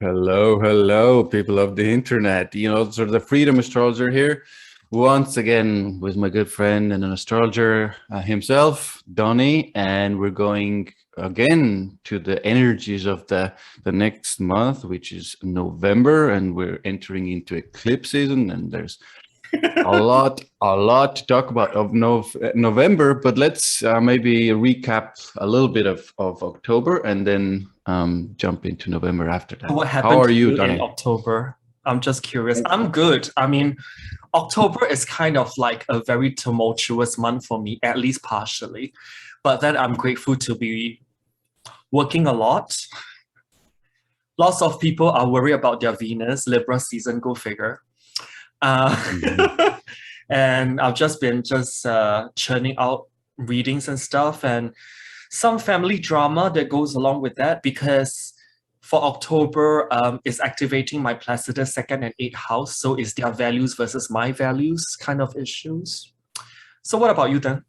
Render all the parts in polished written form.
Hello, hello, people of the internet. Sort of the Freedom Astrologer here, once again with my good friend and an astrologer himself, Donny, and we're going again to the energies of the next month, which is November, and we're entering into eclipse season, and there's a lot to talk about of November, but let's maybe recap a little bit of October and then jump into November after that. What How happened are to you, you in Donny? October? I'm just curious. I'm good. I mean, October is kind of like a very tumultuous month for me, at least partially. But then I'm grateful to be working a lot. Lots of people are worried about their Venus, Libra season, go figure. Mhm. And I've just been churning out readings and stuff, and some family drama that goes along with that because for October is activating my Placidus second and eighth house. So it's their values versus my values kind of issues. So what about you then?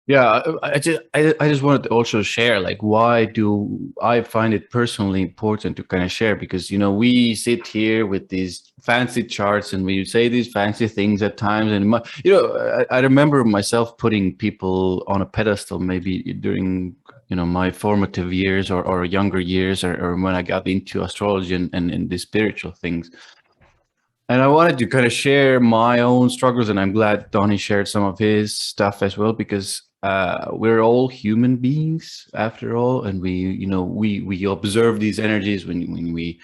Yeah, I just wanted to also share, like, why do I find it personally important to kind of share? Because, we sit here with these fancy charts and we say these fancy things at times. And, I remember myself putting people on a pedestal maybe during, my formative years or younger years or when I got into astrology and the spiritual things. And I wanted to kind of share my own struggles, and I'm glad Donnie shared some of his stuff as well, because we're all human beings after all, and we observe these energies when we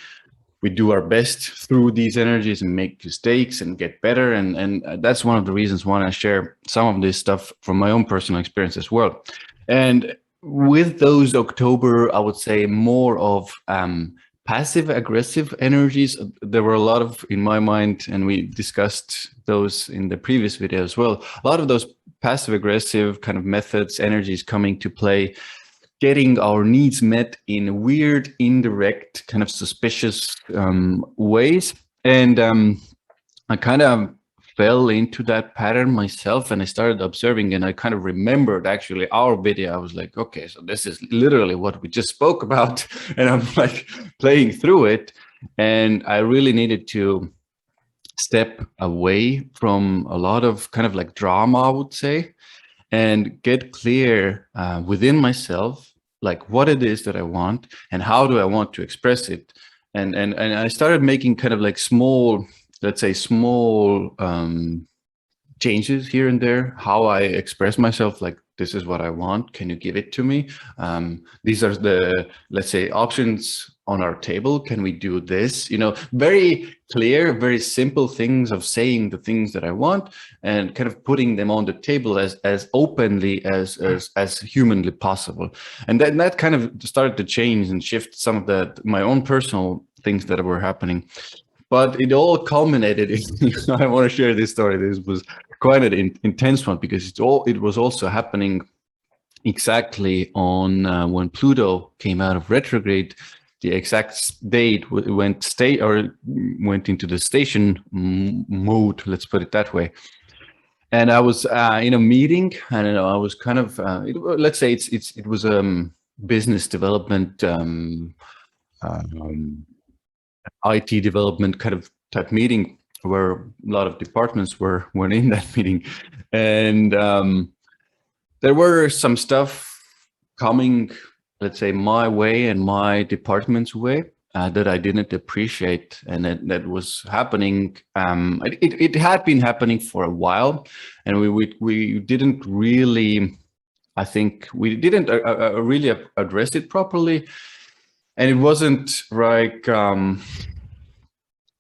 do our best through these energies and make mistakes and get better, and that's one of the reasons why I share some of this stuff from my own personal experience as well. And with those October, I would say more of passive aggressive energies. There were a lot of, in my mind, and we discussed those in the previous video as well, a lot of those passive aggressive kind of methods, energies coming to play, getting our needs met in weird, indirect, kind of suspicious ways. And I kind of fell into that pattern myself, and I started observing, and I kind of remembered actually our video. I was like, okay, so this is literally what we just spoke about. And I'm like playing through it, and I really needed to step away from a lot of kind of like drama, I would say, and get clear within myself, like what it is that I want and how do I want to express it. And I started making kind of like small, let's say small changes here and there, how I express myself, like, this is what I want, can you give it to me? These are the, let's say, options on our table, can we do this? Very clear, very simple things of saying the things that I want and kind of putting them on the table as openly as humanly possible. And then that kind of started to change and shift some of my own personal things that were happening. But it all culminated in, I want to share this story. This was quite an intense one because it was also happening exactly on when Pluto came out of retrograde. The exact date went into the station mode, let's put it that way. And I was in a meeting, and I was kind of let's say it was business development, IT development kind of type meeting where a lot of departments were in that meeting, and there were some stuff coming, let's say, my way and my department's way that I didn't appreciate, and that was happening. It had been happening for a while, and we didn't really, I think we didn't really address it properly, and it wasn't like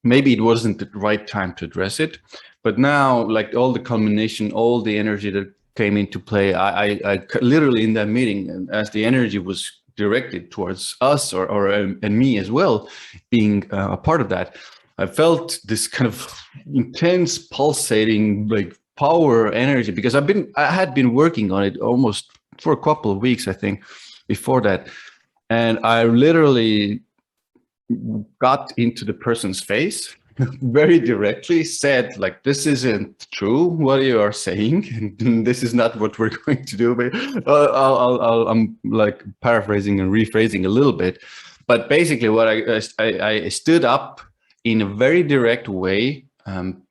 maybe it wasn't the right time to address it. But now, like, all the culmination, all the energy that came into play, I literally in that meeting, as the energy was directed towards us and me as well, being a part of that, I felt this kind of intense pulsating, like, power energy, because I had been working on it almost for a couple of weeks, I think, before that. And I literally got into the person's face very directly, said, like, this isn't true what you are saying, and this is not what we're going to do. But I'm like paraphrasing and rephrasing a little bit, but basically, what I stood up in a very direct way,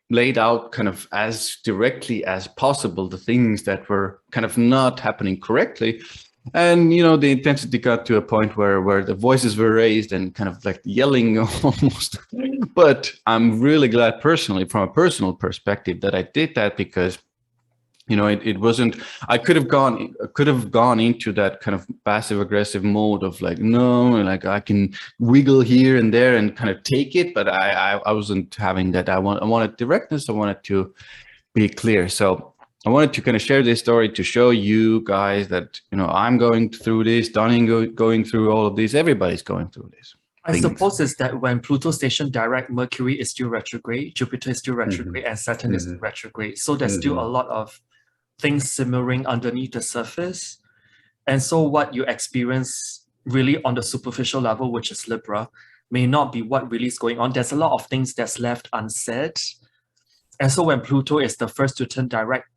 laid out kind of as directly as possible the things that were kind of not happening correctly. And the intensity got to a point where the voices were raised and kind of like yelling almost. But I'm really glad personally, from a personal perspective, that I did that, because it wasn't, I could have gone into that kind of passive aggressive mode of like, no, like I can wiggle here and there and kind of take it, but I wasn't having that. I wanted directness. I wanted to be clear. So I wanted to kind of share this story to show you guys that I'm going through this, Donning going through all of this, everybody's going through this. I suppose is that when Pluto station direct, Mercury is still retrograde, Jupiter is still retrograde, and Saturn is retrograde. So there's still a lot of things simmering underneath the surface. And so what you experience really on the superficial level, which is Libra, may not be what really is going on. There's a lot of things that's left unsaid. And so when Pluto is the first to turn direct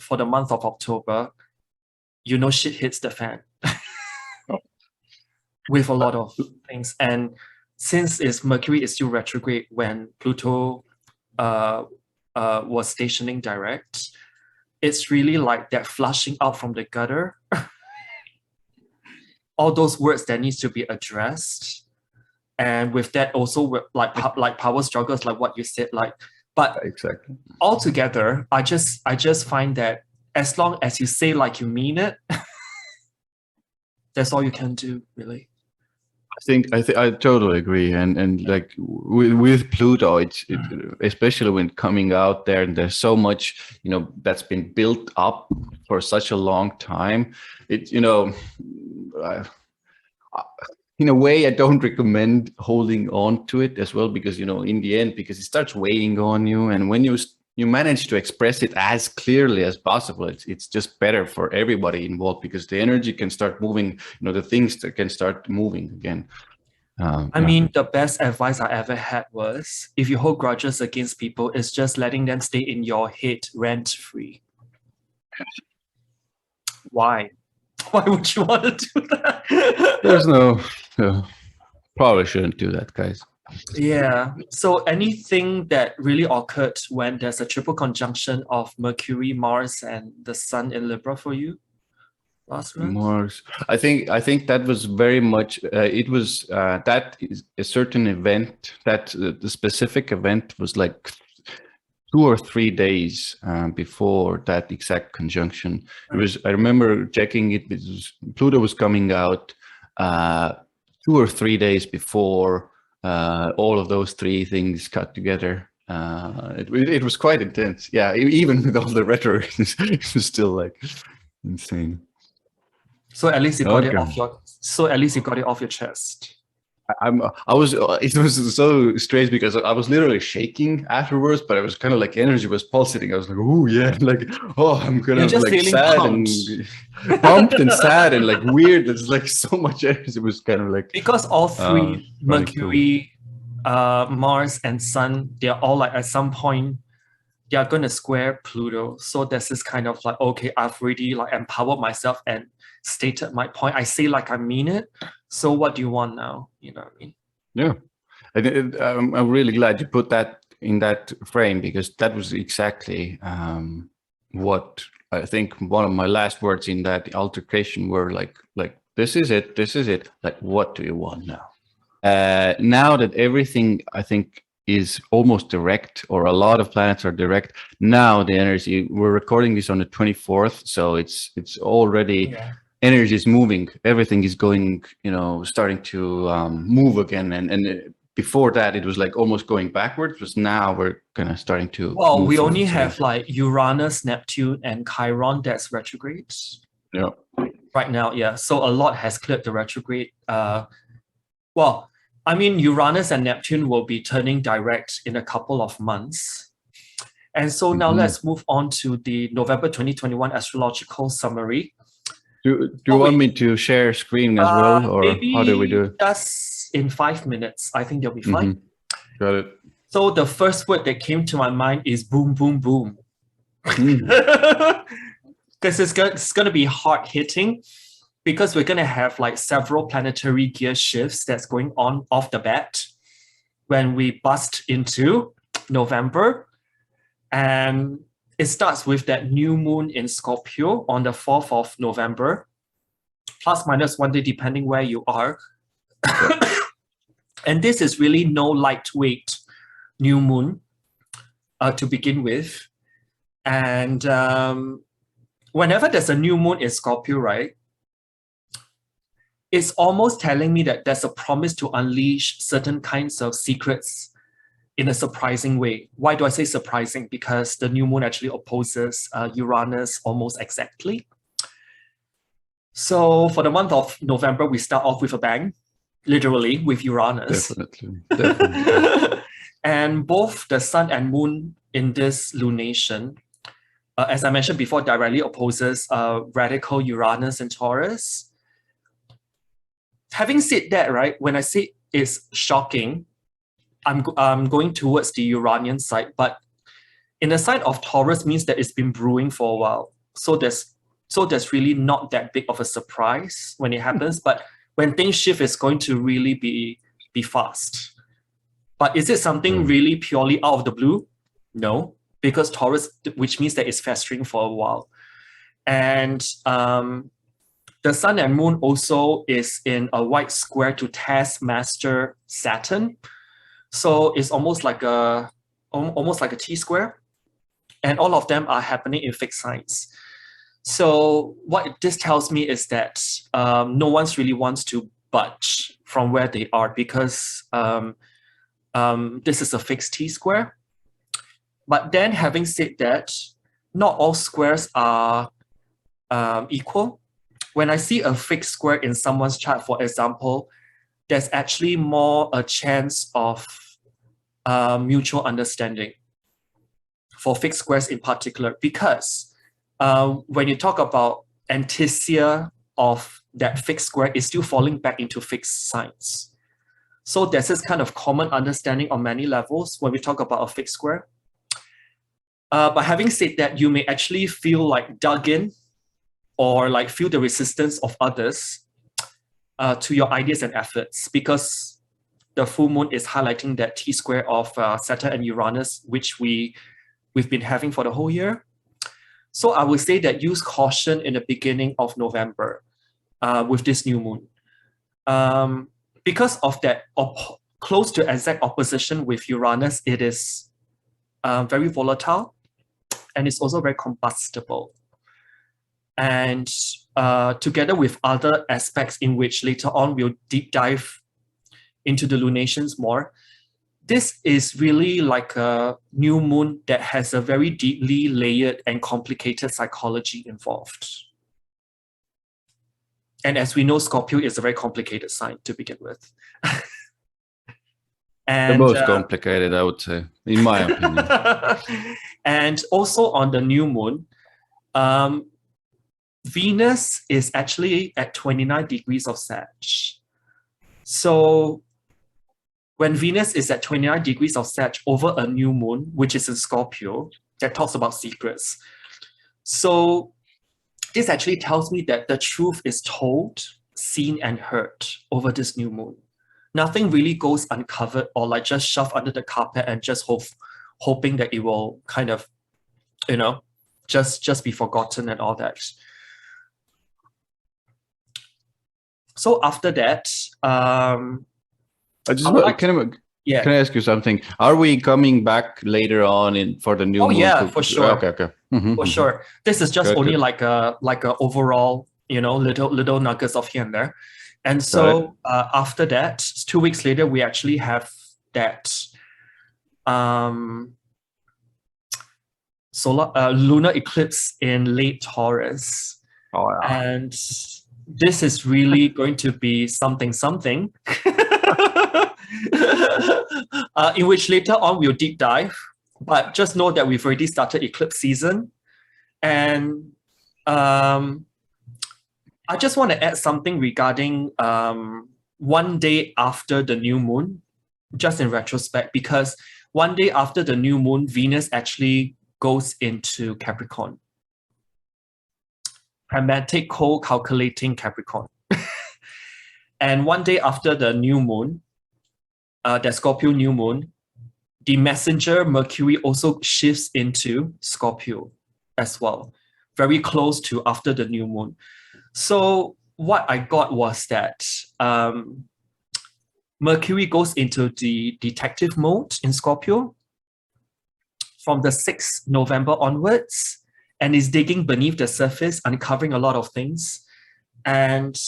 for the month of October, shit hits the fan. With a lot of things. And since Mercury is still retrograde when Pluto was stationing direct, it's really like that flushing out from the gutter. All those words that needs to be addressed. And with that also like power struggles, like what you said, but exactly. Altogether, I just find that as long as you say like you mean it, that's all you can do, really. I totally agree, and like with Pluto, it especially when coming out there, and there's so much that's been built up for such a long time. It in a way, I don't recommend holding on to it as well, because in the end, because it starts weighing on you, and when you manage to express it as clearly as possible, it's just better for everybody involved, because the energy can start moving, the things that can start moving again. I mean, the best advice I ever had was, if you hold grudges against people, it's just letting them stay in your head rent-free. Why? Why would you want to do that? There's probably shouldn't do that, guys. Yeah. So anything that really occurred when there's a triple conjunction of Mercury, Mars, and the Sun in Libra for you last month? Mars. I think that was very much. It was that is a certain event. That the specific event was like 2 or 3 days before that exact conjunction. It was. I remember checking it. Pluto was coming out 2 or 3 days before. All of those 3 things cut together. It was quite intense. Yeah, even with all the retro, it was still like insane. So at least you got it off your. So at least you got it off your chest. I was. It was so strange because I was literally shaking afterwards, but I was kind of like energy was pulsating. I was like, oh yeah, like I'm gonna like sad pumped. And pumped and sad and like weird. There's like so much energy. It was kind of like because all 3 Mercury, Mars, and Sun, they're all like at some point they are going to square Pluto. So there's this kind of like, okay, I've really like empowered myself and stated my point. I say like I mean it. So what do you want now? You know what I mean? Yeah. I'm really glad you put that in that frame, because that was exactly what I think one of my last words in that altercation were like this is it. Like, what do you want now? Now that everything I think is almost direct, or a lot of planets are direct, now the energy, we're recording this on the 24th, so it's already energy is moving, everything is going, starting to move again, and before that it was like almost going backwards, but now we're kind of starting to we only have like Uranus, Neptune, and Chiron that's retrograde right now. So a lot has cleared the retrograde. I mean, Uranus and Neptune will be turning direct in a couple of months. And so now let's move on to the November 2021 astrological summary. Do you want me to share screen as well, or how do we do it? Just in 5 minutes. I think they'll be fine. Got it. So the first word that came to my mind is boom, boom, boom. Because it's going to be hard hitting. because we're going to have like several planetary gear shifts that's going on off the bat when we bust into November. And it starts with that new moon in Scorpio on the 4th of November, plus minus 1 day, depending where you are. And this is really no lightweight new moon to begin with. And whenever there's a new moon in Scorpio, right, it's almost telling me that there's a promise to unleash certain kinds of secrets in a surprising way. Why do I say surprising? Because the new moon actually opposes Uranus almost exactly. So for the month of November, we start off with a bang, literally with Uranus. Definitely. And both the sun and moon in this lunation, as I mentioned before, directly opposes radical Uranus and Taurus. Having said that, right, when I say it's shocking, I'm going towards the Uranian side, but in the side of Taurus means that it's been brewing for a while. So there's really not that big of a surprise when it happens, but when things shift, it's going to really be fast. But is it something really purely out of the blue? No, because Taurus, which means that it's festering for a while. And the sun and moon also is in a white square to taskmaster Saturn. So it's almost like a T-square. And all of them are happening in fixed signs. So what this tells me is that no one's really wants to budge from where they are, because this is a fixed T-square. But then having said that, not all squares are equal. When I see a fixed square in someone's chart, for example, there's actually more a chance of mutual understanding for fixed squares in particular, because when you talk about antithesia of that fixed square, is still falling back into fixed signs. So there's this kind of common understanding on many levels when we talk about a fixed square. But having said that, you may actually feel like dug in, or like feel the resistance of others to your ideas and efforts, because the full moon is highlighting that T-square of Saturn and Uranus, which we've been having for the whole year. So I would say that use caution in the beginning of November with this new moon. Because of that close to exact opposition with Uranus, it is very volatile, and it's also very combustible. And together with other aspects in which later on we'll deep dive into the lunations more, this is really like a new moon that has a very deeply layered and complicated psychology involved. And as we know, Scorpio is a very complicated sign to begin with. And, the most complicated, I would say, in my opinion. And also on the new moon, Venus is actually at 29 degrees of Sag. So when Venus is at 29 degrees of Sag over a new moon, which is in Scorpio, that talks about secrets. So this actually tells me that the truth is told, seen, and heard over this new moon. Nothing really goes uncovered or like just shoved under the carpet and just hoping that it will kind of, just be forgotten and all that. So after that, can I ask you something? Are we coming back later on for the new moon? Oh yeah, for sure. Okay. For sure. This is just only like a overall, little nuggets of here and there. And so after that, 2 weeks later, we actually have that lunar eclipse in late Taurus. Oh, yeah. And this is really going to be something, in which later on we'll deep dive. But just know that we've already started eclipse season. And I just want to add something regarding 1 day after the new moon, just in retrospect, because 1 day after the new moon, Venus actually goes into Capricorn. pragmatic, cold, calculating Capricorn. And one day after the new moon, the Scorpio new moon, the messenger Mercury also shifts into Scorpio as well, very close to after the new moon. So what I got was that Mercury goes into the detective mode in Scorpio from the 6th November onwards, and is digging beneath the surface, uncovering a lot of things. And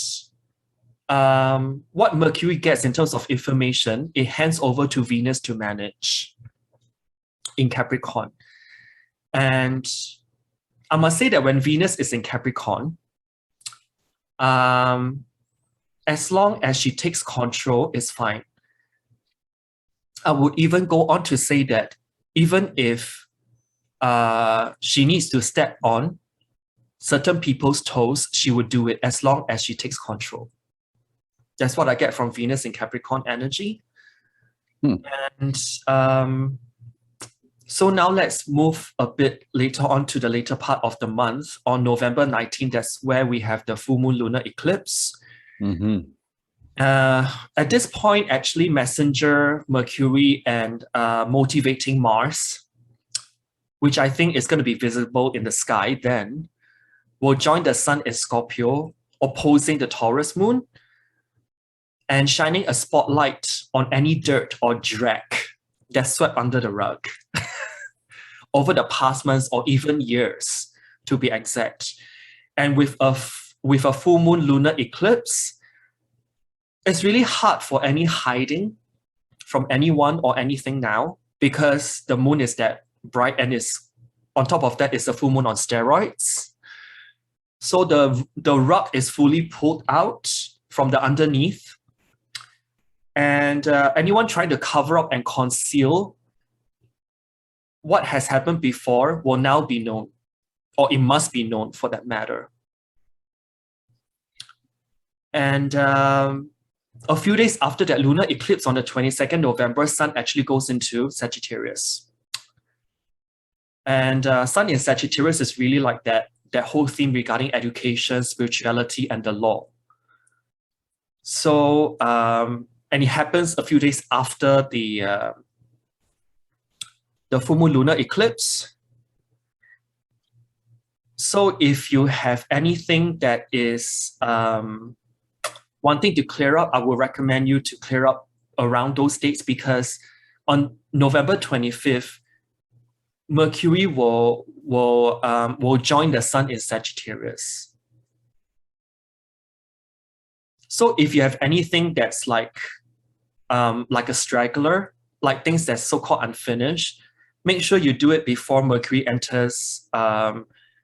what Mercury gets in terms of information, it hands over to Venus to manage in Capricorn. And I must say that when Venus is in Capricorn, as long as she takes control, it's fine. I would even go on to say that even if she needs to step on certain people's toes, she would do it as long as she takes control. That's what I get from Venus in Capricorn energy. And so now let's move a bit later on to the later part of the month. On November 19th, that's where we have the full moon lunar eclipse. At this point, actually, messenger Mercury and motivating Mars, which I think is going to be visible in the sky then, will join the sun in Scorpio, opposing the Taurus moon, and shining a spotlight on any dirt or dreck that's swept under the rug over the past months or even years, to be exact. And with a full moon lunar eclipse, it's really hard for any hiding from anyone or anything now, because the moon is that bright, and is on top of that is a full moon on steroids. So the rug is fully pulled out from the underneath, and anyone trying to cover up and conceal what has happened before will now be known, or it must be known for that matter. And a few days after that lunar eclipse on the 22nd November, Sun actually goes into Sagittarius. And Sun in Sagittarius is really like that whole theme regarding education, spirituality, and the law. So, and it happens a few days after the full moon lunar eclipse. So if you have anything that is wanting to clear up, I would recommend you to clear up around those dates, because on November 25th, Mercury will join the sun in Sagittarius. So if you have anything that's like a straggler, like things that's so-called unfinished, make sure you do it before Mercury enters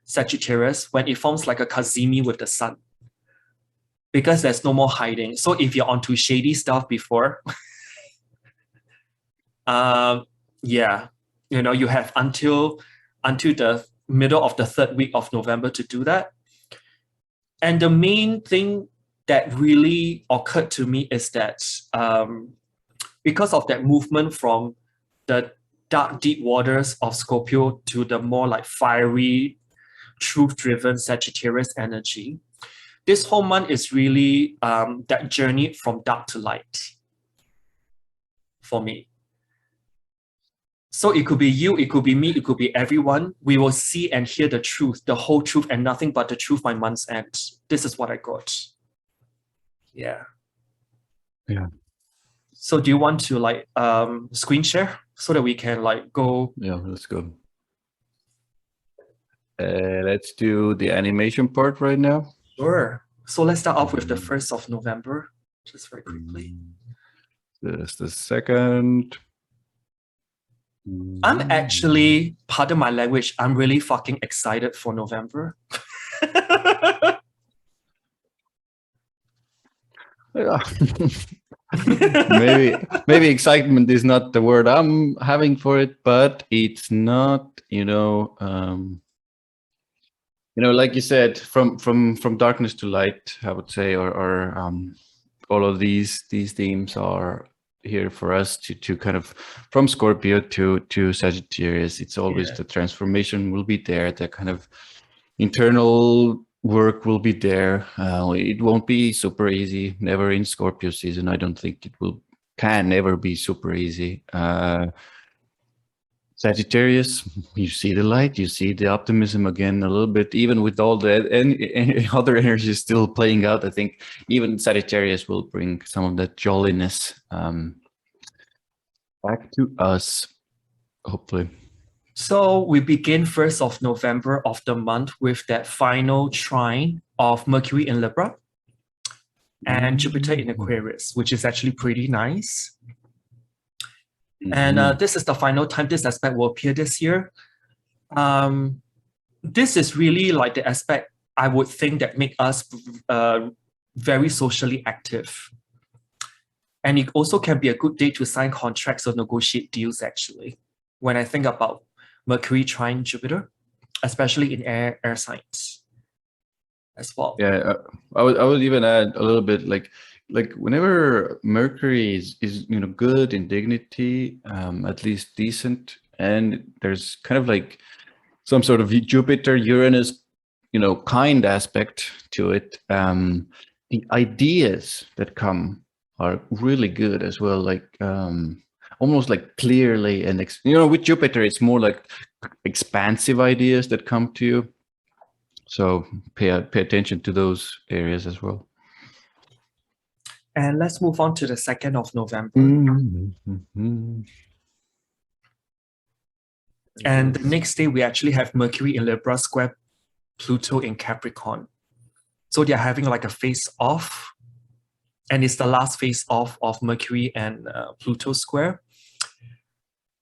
Sagittarius, when it forms like a Kazemi with the sun, because there's no more hiding. So if you're onto shady stuff before, yeah, you know, you have until the middle of the 3rd week of November to do that. And the main thing that really occurred to me is that because of that movement from the dark, deep waters of Scorpio to the more like fiery, truth-driven Sagittarius energy, this whole month is really that journey from dark to light for me. So it could be you, it could be me, it could be everyone. We will see and hear the truth, the whole truth, and nothing but the truth by month's end. This is what I got. Yeah. Yeah. So do you want to like screen share so that we can like go? Yeah, let's go. Let's do the animation part right now. Sure. So let's start off with the 1st of November, just very quickly. Just a second. I'm actually, pardon my language, I'm really fucking excited for November. Yeah. maybe excitement is not the word I'm having for it, but it's not, like you said, from darkness to light, I would say, or all of these themes are here for us to kind of, from Scorpio to Sagittarius. It's always the transformation will be there, the kind of internal work will be there. It won't be super easy. Never in Scorpio season. I don't think it can never be super easy. Sagittarius, you see the light, you see the optimism again a little bit, even with all the any other energies still playing out. I think even Sagittarius will bring some of that jolliness back to us, hopefully. So we begin 1st of November of the month with that final trine of Mercury in Libra and Jupiter in Aquarius, which is actually pretty nice. And this is the final time this aspect will appear this year. This is really like the aspect I would think that make us very socially active. And it also can be a good day to sign contracts or negotiate deals, actually, when I think about Mercury trine Jupiter, especially in air signs as well. Yeah, I would even add a little bit like whenever Mercury is good in dignity, at least decent, and there's kind of like some sort of Jupiter Uranus kind aspect to it, the ideas that come are really good as well, like almost like clearly, and with Jupiter it's more like expansive ideas that come to you, so pay attention to those areas as well. And let's move on to the 2nd of November. And the next day, we actually have Mercury in Libra square Pluto in Capricorn. So they're having like a face-off. And it's the last face-off of Mercury and Pluto square.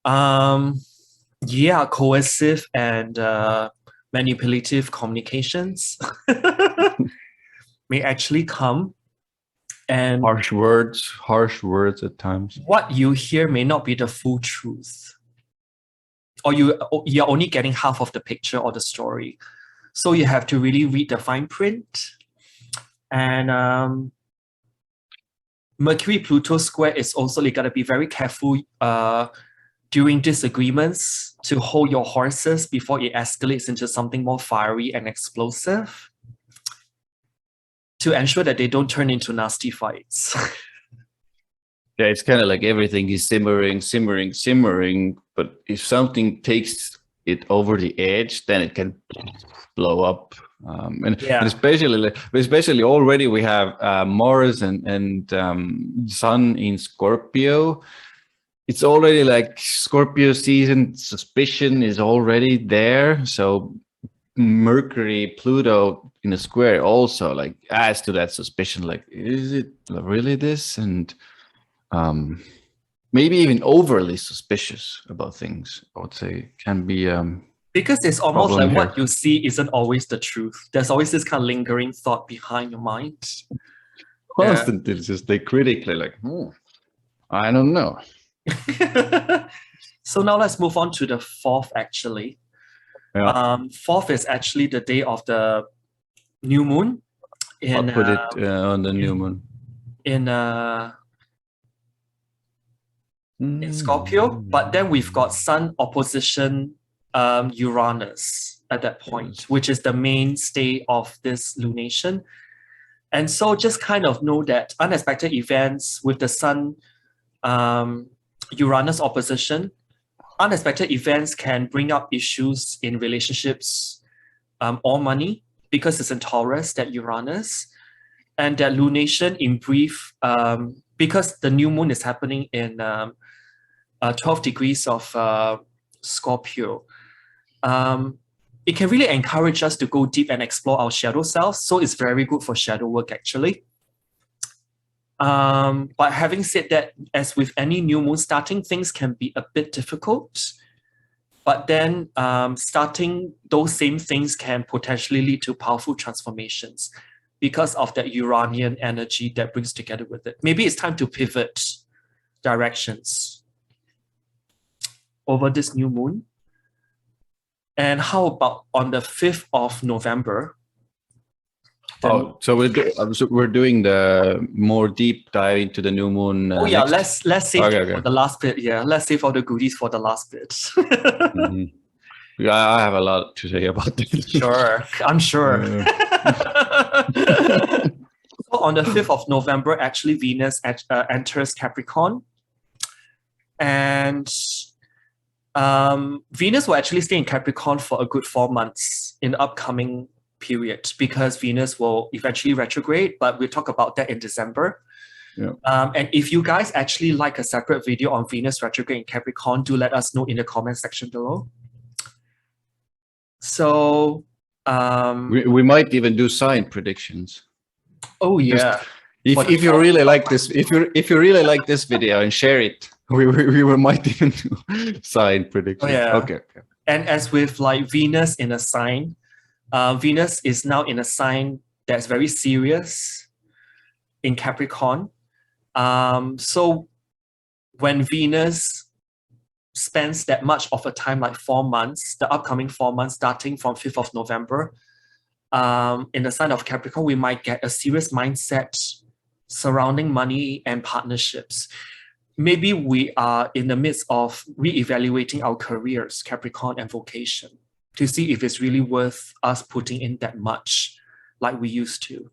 Yeah, coercive and manipulative communications may actually come. And harsh words at times. What you hear may not be the full truth, or you're only getting half of the picture or the story. So you have to really read the fine print. And Mercury Pluto square is also, you gotta be very careful during disagreements to hold your horses before it escalates into something more fiery and explosive, to ensure that they don't turn into nasty fights. Yeah, it's kind of like everything is simmering, but if something takes it over the edge, then it can blow up. And especially already we have Mars and Sun in Scorpio. It's already like Scorpio season, suspicion is already there. So Mercury, Pluto in a square also like adds to that suspicion, like, is it really this? And maybe even overly suspicious about things, I would say, can be because it's almost like here. What you see isn't always the truth. There's always this kind of lingering thought behind your mind. Constantly, it's just like critically like, I don't know. So now let's move on to the 4th, actually. Yeah. 4th is actually the day of the new moon. I'll put it on the new moon. In Scorpio, but then we've got Sun opposition Uranus at that point, which is the mainstay of this lunation. And so just kind of know that unexpected events with the Sun Uranus opposition, unexpected events can bring up issues in relationships or money, because it's in Taurus, that Uranus. And that lunation, in brief, because the new moon is happening in 12 degrees of Scorpio, it can really encourage us to go deep and explore our shadow selves. So it's very good for shadow work, actually. But having said that, as with any new moon starting, things can be a bit difficult. But then starting those same things can potentially lead to powerful transformations because of that Uranian energy that brings together with it. Maybe it's time to pivot directions over this new moon. And how about on the 5th of November? So we're doing the more deep dive into the new moon. Let's save for the last bit. Yeah, let's save all the goodies for the last bit. Yeah, I have a lot to say about this. Sure, I'm sure. So on the 5th of November, actually, Venus enters Capricorn. And Venus will actually stay in Capricorn for a good 4 months in the upcoming period, because Venus will eventually retrograde, but we'll talk about that in December. Yeah. And if you guys actually like a separate video on Venus retrograde in Capricorn, do let us know in the comment section below. So we might even do sign predictions. Oh yeah. If you really like this, if you really like this video and share it, we might even do sign predictions. Oh, yeah. Okay. And as with like Venus in a sign, Venus is now in a sign that's very serious in Capricorn. So when Venus spends that much of a time, like 4 months, the upcoming 4 months, starting from 5th of November, in the sign of Capricorn, we might get a serious mindset surrounding money and partnerships. Maybe we are in the midst of reevaluating our careers, Capricorn, and vocation, to see if it's really worth us putting in that much like we used to.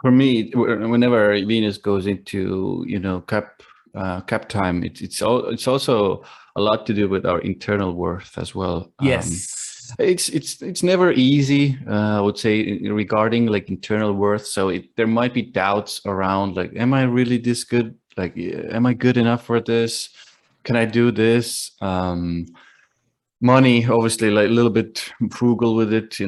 For me, whenever Venus goes into, Cap time, it's also a lot to do with our internal worth as well. Yes. It's never easy, I would say, regarding like internal worth. So there might be doubts around, like, am I really this good? Like, am I good enough for this? Can I do this? Money, obviously, like a little bit frugal with it,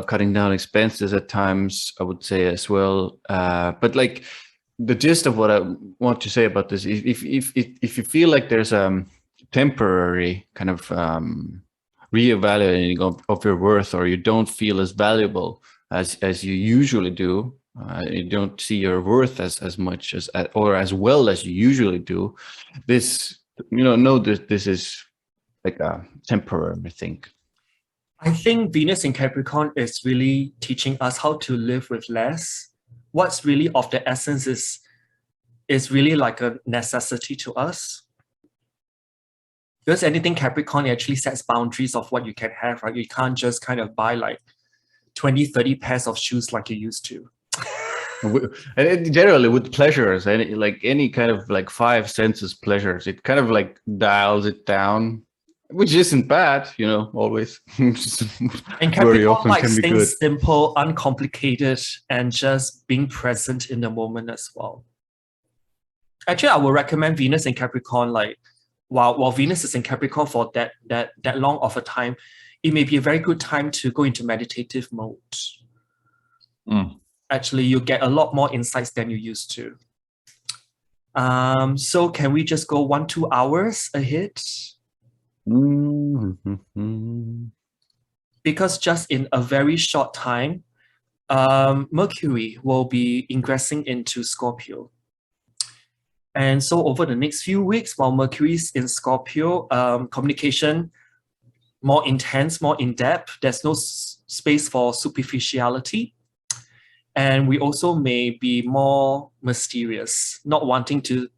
cutting down expenses at times, I would say as well. But like the gist of what I want to say about this, if you feel like there's a temporary kind of reevaluating of your worth, or you don't feel as valuable as you usually do, you don't see your worth as much as or as well as you usually do, this, know that this is like a temporary thing. I think Venus in Capricorn is really teaching us how to live with less. What's really of the essence is really like a necessity to us. Because anything Capricorn actually sets boundaries of what you can have, right? You can't just kind of buy like 20, 30 pairs of shoes like you used to. And generally with pleasures, any kind of like 5 senses pleasures, it kind of like dials it down, which isn't bad, always. And Capricorn likes things simple, uncomplicated, and just being present in the moment as well. Actually, I would recommend Venus in Capricorn, like while Venus is in Capricorn for that long of a time, it may be a very good time to go into meditative mode. Actually, you get a lot more insights than you used to. So can we just go 1-2 hours ahead? Because just in a very short time, Mercury will be ingressing into Scorpio. And so over the next few weeks, while Mercury is in Scorpio, communication more intense, more in-depth. There's no space for superficiality. And we also may be more mysterious, not wanting to,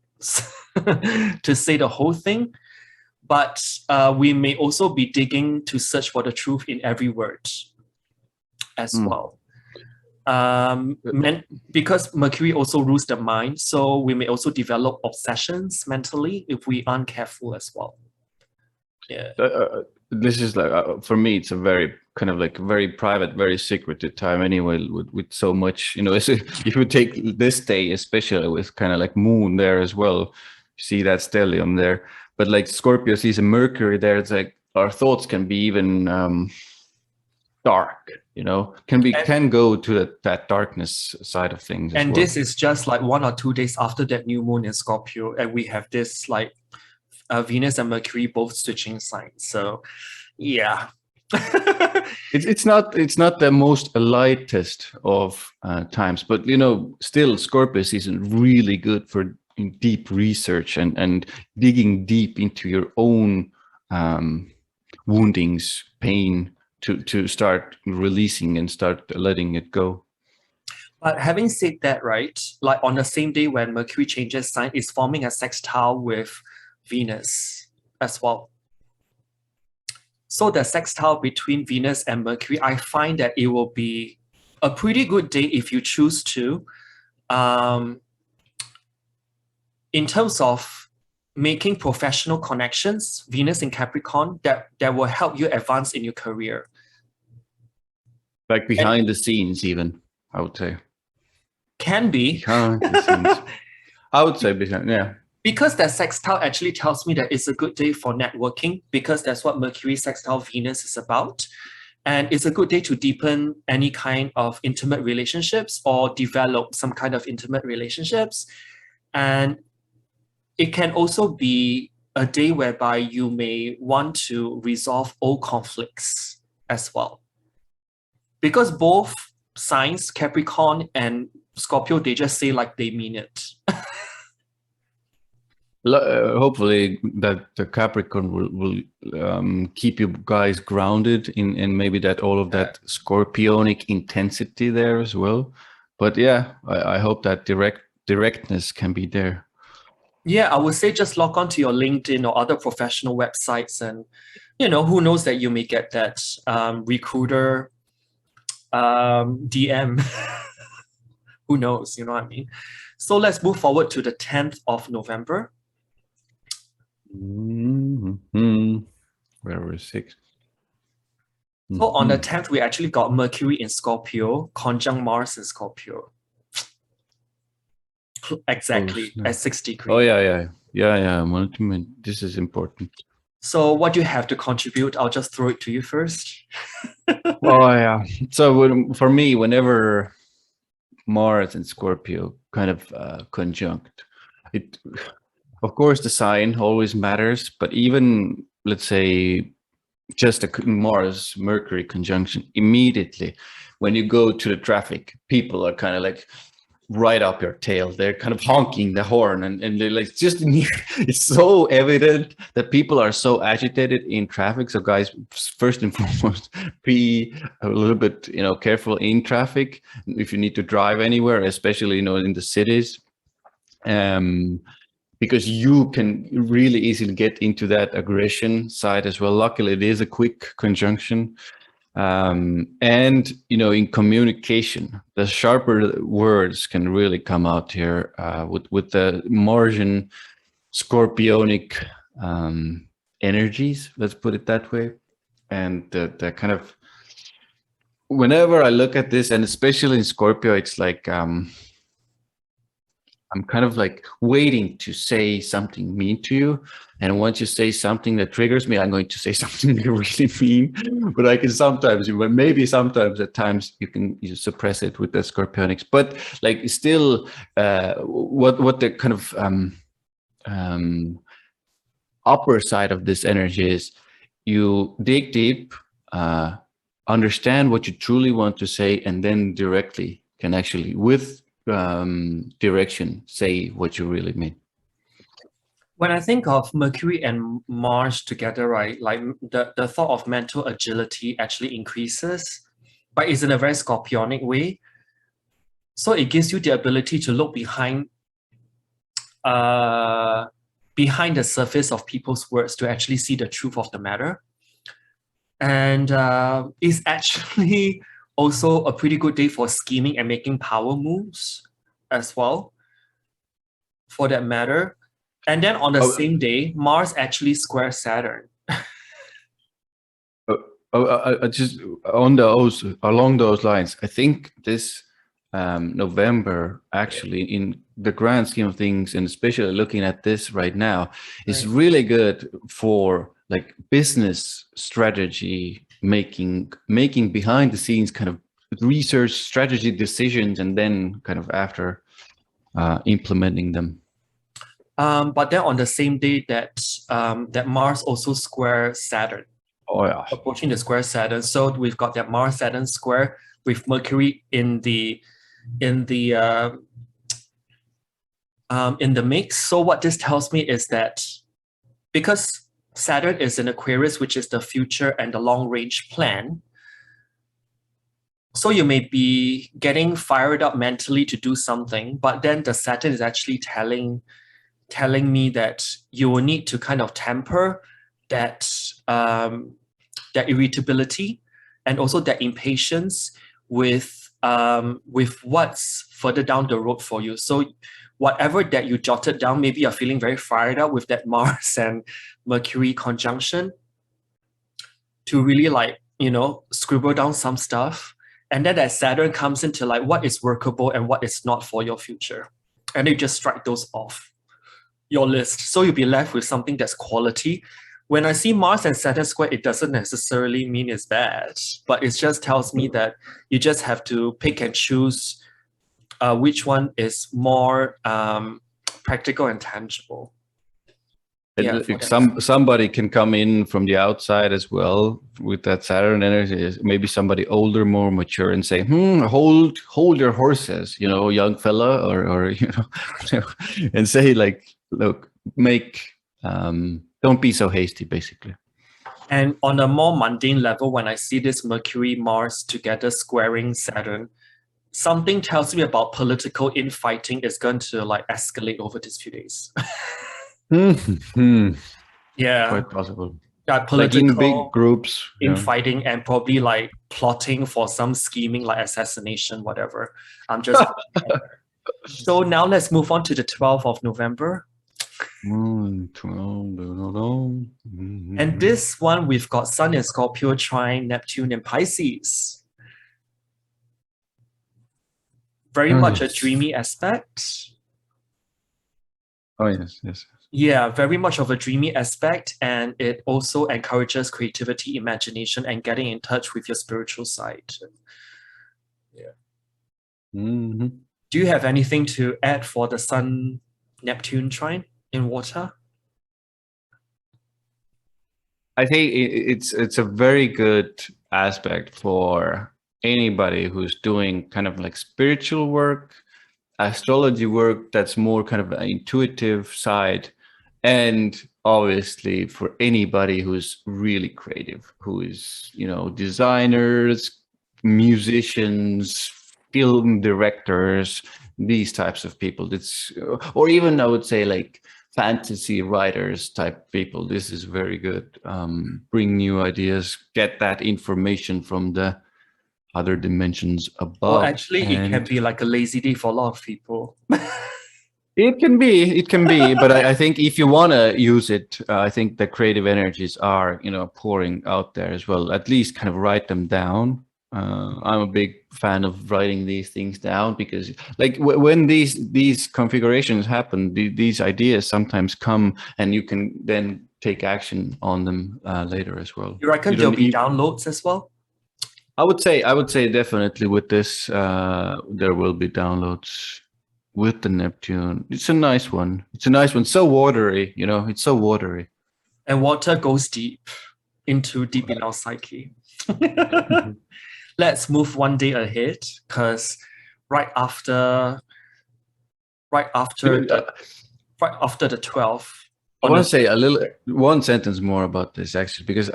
to say the whole thing, but we may also be digging to search for the truth in every word as well. Because Mercury also rules the mind, so we may also develop obsessions mentally if we aren't careful as well. Yeah. This is like, for me, it's a very kind of like very private, very secretive time anyway, with so much, if you take this day, especially with kind of like moon there as well, you see that stellium there, but like Scorpio sees a Mercury there, it's like our thoughts can be even dark, can go to that darkness side of things. And this is just like 1 or 2 days after that new moon in Scorpio, and we have this like Venus and Mercury both switching signs. So yeah. it's not the most lightest of times, but still Scorpio isn't really good for deep research and digging deep into your own woundings, pain, to start releasing and start letting it go. But having said that, right, like on the same day when Mercury changes sign, it's forming a sextile with Venus as well. So the sextile between Venus and Mercury, I find that it will be a pretty good day if you choose to. In terms of making professional connections, Venus in Capricorn, that will help you advance in your career. Like behind the scenes, even, I would say. Can be. Behind the scenes. I would say behind, yeah. Because that sextile actually tells me that it's a good day for networking, because that's what Mercury sextile Venus is about. And it's a good day to deepen any kind of intimate relationships or develop some kind of intimate relationships. And it can also be a day whereby you may want to resolve old conflicts as well. Because both signs, Capricorn and Scorpio, they just say like they mean it. Hopefully that the Capricorn will keep you guys grounded in maybe that all of that Scorpionic intensity there as well. But yeah, I hope that directness can be there. Yeah, I would say just log on to your LinkedIn or other professional websites, and who knows that you may get that recruiter DM. Who knows, you know what I mean? So let's move forward to the 10th of November. Where was 6? So on the 10th, we actually got Mercury in Scorpio, conjunct Mars in Scorpio. Exactly, at 6 degrees. Oh, yeah. This is important. So what do you have to contribute? I'll just throw it to you first. Oh, yeah. So for me, whenever Mars and Scorpio kind of conjunct, it, of course, the sign always matters, but even, let's say, just a Mars Mercury conjunction, immediately when you go to the traffic, people are kind of like right up your tail. They're kind of honking the horn, and they're like just near. It's so evident that people are so agitated in traffic. So guys, first and foremost, be a little bit careful in traffic if you need to drive anywhere, especially in the cities, because you can really easily get into that aggression side as well. Luckily, it is a quick conjunction. And in communication, the sharper words can really come out here with the Martian Scorpionic energies, let's put it that way. And the kind of, whenever I look at this, and especially in Scorpio, it's like I'm kind of like waiting to say something mean to you. And once you say something that triggers me, I'm going to say something really mean. But I can sometimes, at times you suppress it with the Scorpionics. But like still, what the kind of upper side of this energy is, you dig deep, understand what you truly want to say, and then directly can actually, with direction, say what you really mean. When I think of Mercury and Mars together, right, like the thought of mental agility actually increases, but it's in a very Scorpionic way. So it gives you the ability to look behind the surface of people's words to actually see the truth of the matter. And it's actually also a pretty good day for scheming and making power moves as well, for that matter. And then on the same day, Mars actually squares Saturn. Just along those lines, I think this November, actually, in the grand scheme of things, and especially looking at this right now, is really good for like business strategy making behind the scenes kind of research, strategy decisions, and then kind of after implementing them. But then on the same day that that Mars also squares Saturn. Oh yeah, approaching the square Saturn. So we've got that Mars Saturn square with Mercury in the mix. So what this tells me is that because Saturn is in Aquarius, which is the future and the long range plan, so you may be getting fired up mentally to do something, but then the Saturn is actually telling me that you will need to kind of temper that that irritability, and also that impatience with what's further down the road for you. So whatever that you jotted down, maybe you're feeling very fired up with that Mars and Mercury conjunction, to really like, scribble down some stuff. And then that Saturn comes into like what is workable and what is not for your future. And you just strike those off your list. So you'll be left with something that's quality. When I see Mars and Saturn square, it doesn't necessarily mean it's bad, but it just tells me that you just have to pick and choose which one is more practical and tangible. Somebody can come in from the outside as well with that Saturn energy. Maybe somebody older, more mature, and say, hold your horses, young fella, or and say like, look, don't be so hasty, basically. And on a more mundane level, when I see this Mercury Mars together squaring Saturn, something tells me about political infighting is going to like escalate over these few days. Yeah, quite possible. Political, like in big groups, infighting, and probably like plotting for some scheming like assassination, whatever. I'm just so now let's move on to the 12th of November. And this one we've got Sun in Scorpio, trine Neptune in Pisces. Very much a dreamy aspect. Oh yes. Yeah, very much of a dreamy aspect, and it also encourages creativity, imagination, and getting in touch with your spiritual side. Yeah. Do you have anything to add for the Sun Neptune trine in water? I think it's a very good aspect for anybody who's doing kind of like spiritual work, astrology work that's more kind of an intuitive side, and obviously for anybody who's really creative, who is, designers, musicians, film directors, these types of people. Or even I would say like fantasy writers type people. This is very good. Bring new ideas, get that information from the other dimensions above. Well, actually, it can be like a lazy day for a lot of people. It can be, but I think if you want to use it, I think the creative energies are, pouring out there as well. At least kind of write them down. I'm a big fan of writing these things down, because like when these configurations happen, these ideas sometimes come, and you can then take action on them later as well. You reckon there'll be downloads as well? I would say definitely with this, there will be downloads with the Neptune. It's a nice one. So watery, it's so watery. And water goes deep in our psyche. Let's move one day ahead, because right after the 12th. I want to say one sentence more about this, actually, because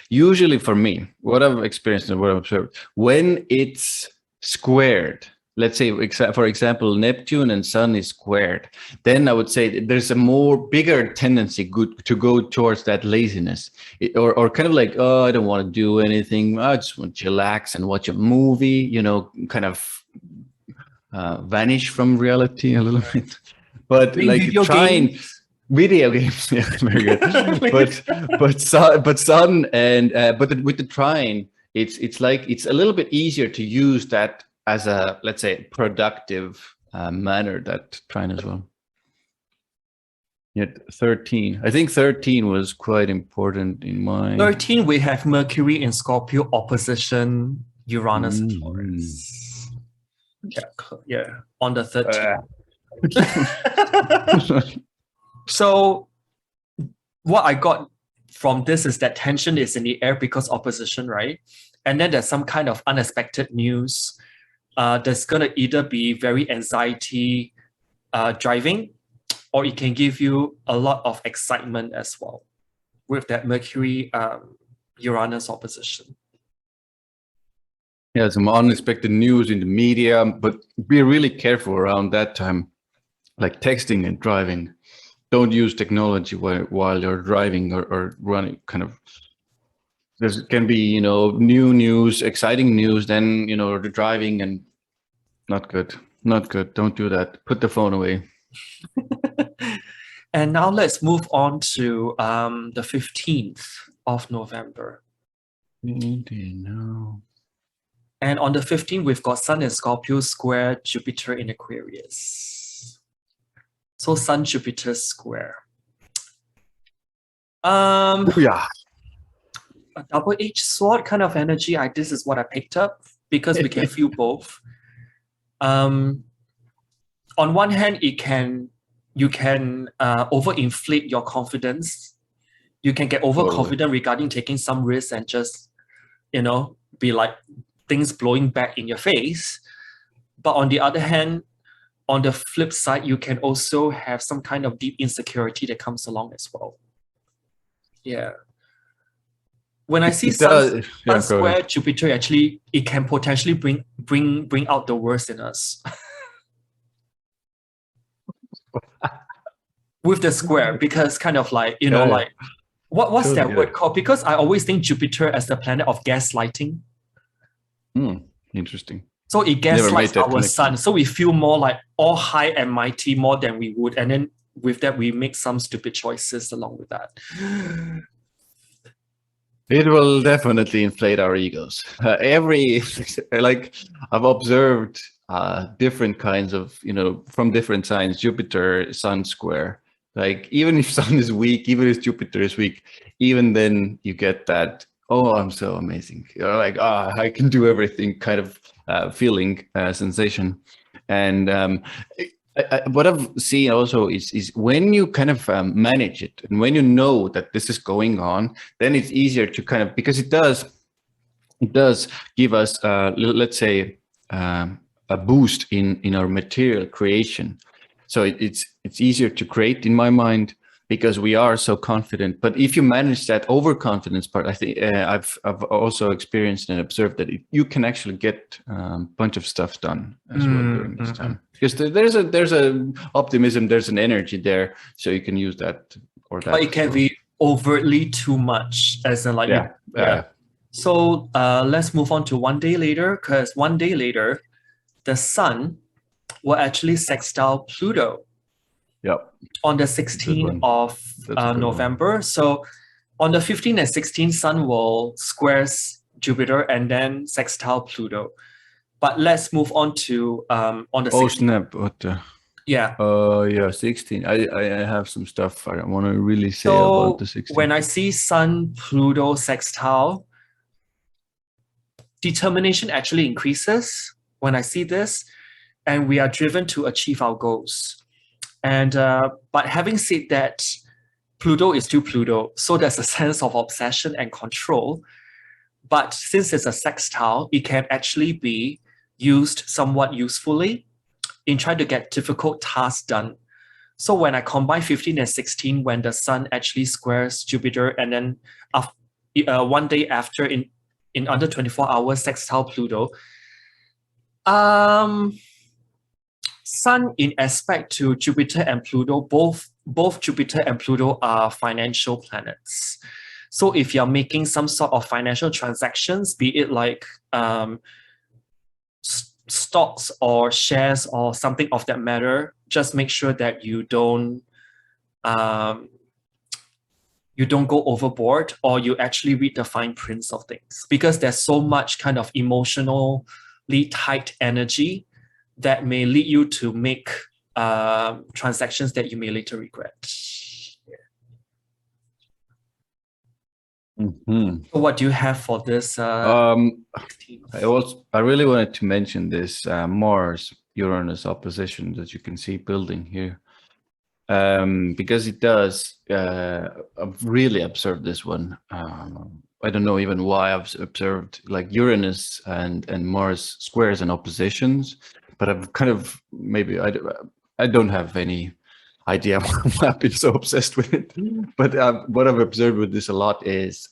usually for me, what I've experienced and what I've observed, when it's squared, let's say, for example, Neptune and Sun is squared, then I would say there's a bigger tendency to go towards that laziness, or kind of like, oh, I don't want to do anything. I just want to relax and watch a movie, kind of vanish from reality a little bit. But like trying video games, yeah, very good. but Sun and with the trine, it's like it's a little bit easier to use that as a, let's say, productive manner, that trine as well. Yet 13, I think 13 was quite important in my 13. We have Mercury in Scorpio opposition Uranus in Taurus. Yeah, on the 13th. So what I got from this is that tension is in the air because opposition, right? And then there's some kind of unexpected news that's going to either be very anxiety driving, or it can give you a lot of excitement as well with that Mercury Uranus opposition. Yeah, some unexpected news in the media, but be really careful around that time, like texting and driving. Don't use technology while you're driving or running, kind of There can be, you know, new news, exciting news, then, you know, the driving and not good. Not good. Don't do that. Put the phone away. And now let's move on to the 15th of November. No. And on the 15th, we've got Sun in Scorpio square Jupiter in Aquarius. So Sun Jupiter square. Yeah. A double-edged sword kind of energy. This is what I picked up because we can feel both. On one hand, you can overinflate your confidence. You can get overconfident regarding taking some risks and just, you know, be like things blowing back in your face. But on the other hand, on the flip side, you can also have some kind of deep insecurity that comes along as well. Yeah. When I see Sun square Jupiter, actually, it can potentially bring out the worst in us. With the square, because kind of like, you know, like, what's totally that word called? Because I always think Jupiter as the planet of gaslighting. Interesting. So it gaslights our Sun. So we feel more like all high and mighty more than we would. And then with that, we make some stupid choices along with that. It will definitely inflate our egos. Like I've observed different kinds of, you know, from different signs, Jupiter, Sun square. Like even if Sun is weak, even if Jupiter is weak, even then you get that, oh, I'm so amazing. You're like, I can do everything kind of feeling sensation. And what I've seen also is when you kind of manage it and when you know that this is going on, then it's easier to kind of, because it does give us, let's say, a boost in our material creation. So it's easier to create in my mind because we are so confident. But if you manage that overconfidence part, I think I've also experienced and observed that you can actually get a bunch of stuff done as well during this time. Because there's a optimism, there's an energy there, so you can use that or that. But it can be overtly too much, as in like So let's move on to one day later, because one day later, the Sun will actually sextile Pluto. Yep. On the 16th of November. So on the 15th and 16th, Sun will squares Jupiter and then sextile Pluto. But let's move on to on the 16th. Oh snap! What the? Yeah. Yeah, 16. I have some stuff I want to really say about the 16. When I see Sun Pluto sextile, determination actually increases when I see this, and we are driven to achieve our goals. And but having said that, Pluto is still Pluto, so there's a sense of obsession and control. But since it's a sextile, it can actually be used somewhat usefully in trying to get difficult tasks done. So when I combine 15 and 16, when the Sun actually squares Jupiter, and then one day after, in under 24 hours, sextile Pluto, Sun in aspect to Jupiter and Pluto, both Jupiter and Pluto are financial planets. So if you're making some sort of financial transactions, be it like stocks or shares or something of that matter, just make sure that you don't go overboard, or you actually read the fine prints of things, because there's so much kind of emotionally tight energy that may lead you to make transactions that you may later regret. So what do you have for this? I really wanted to mention this Mars-Uranus opposition that you can see building here, because it does. I've really observed this one. I don't know even why I've observed like Uranus and Mars squares and oppositions, but I've kind of maybe I don't have any idea why I've been so obsessed with it. But what I've observed with this a lot is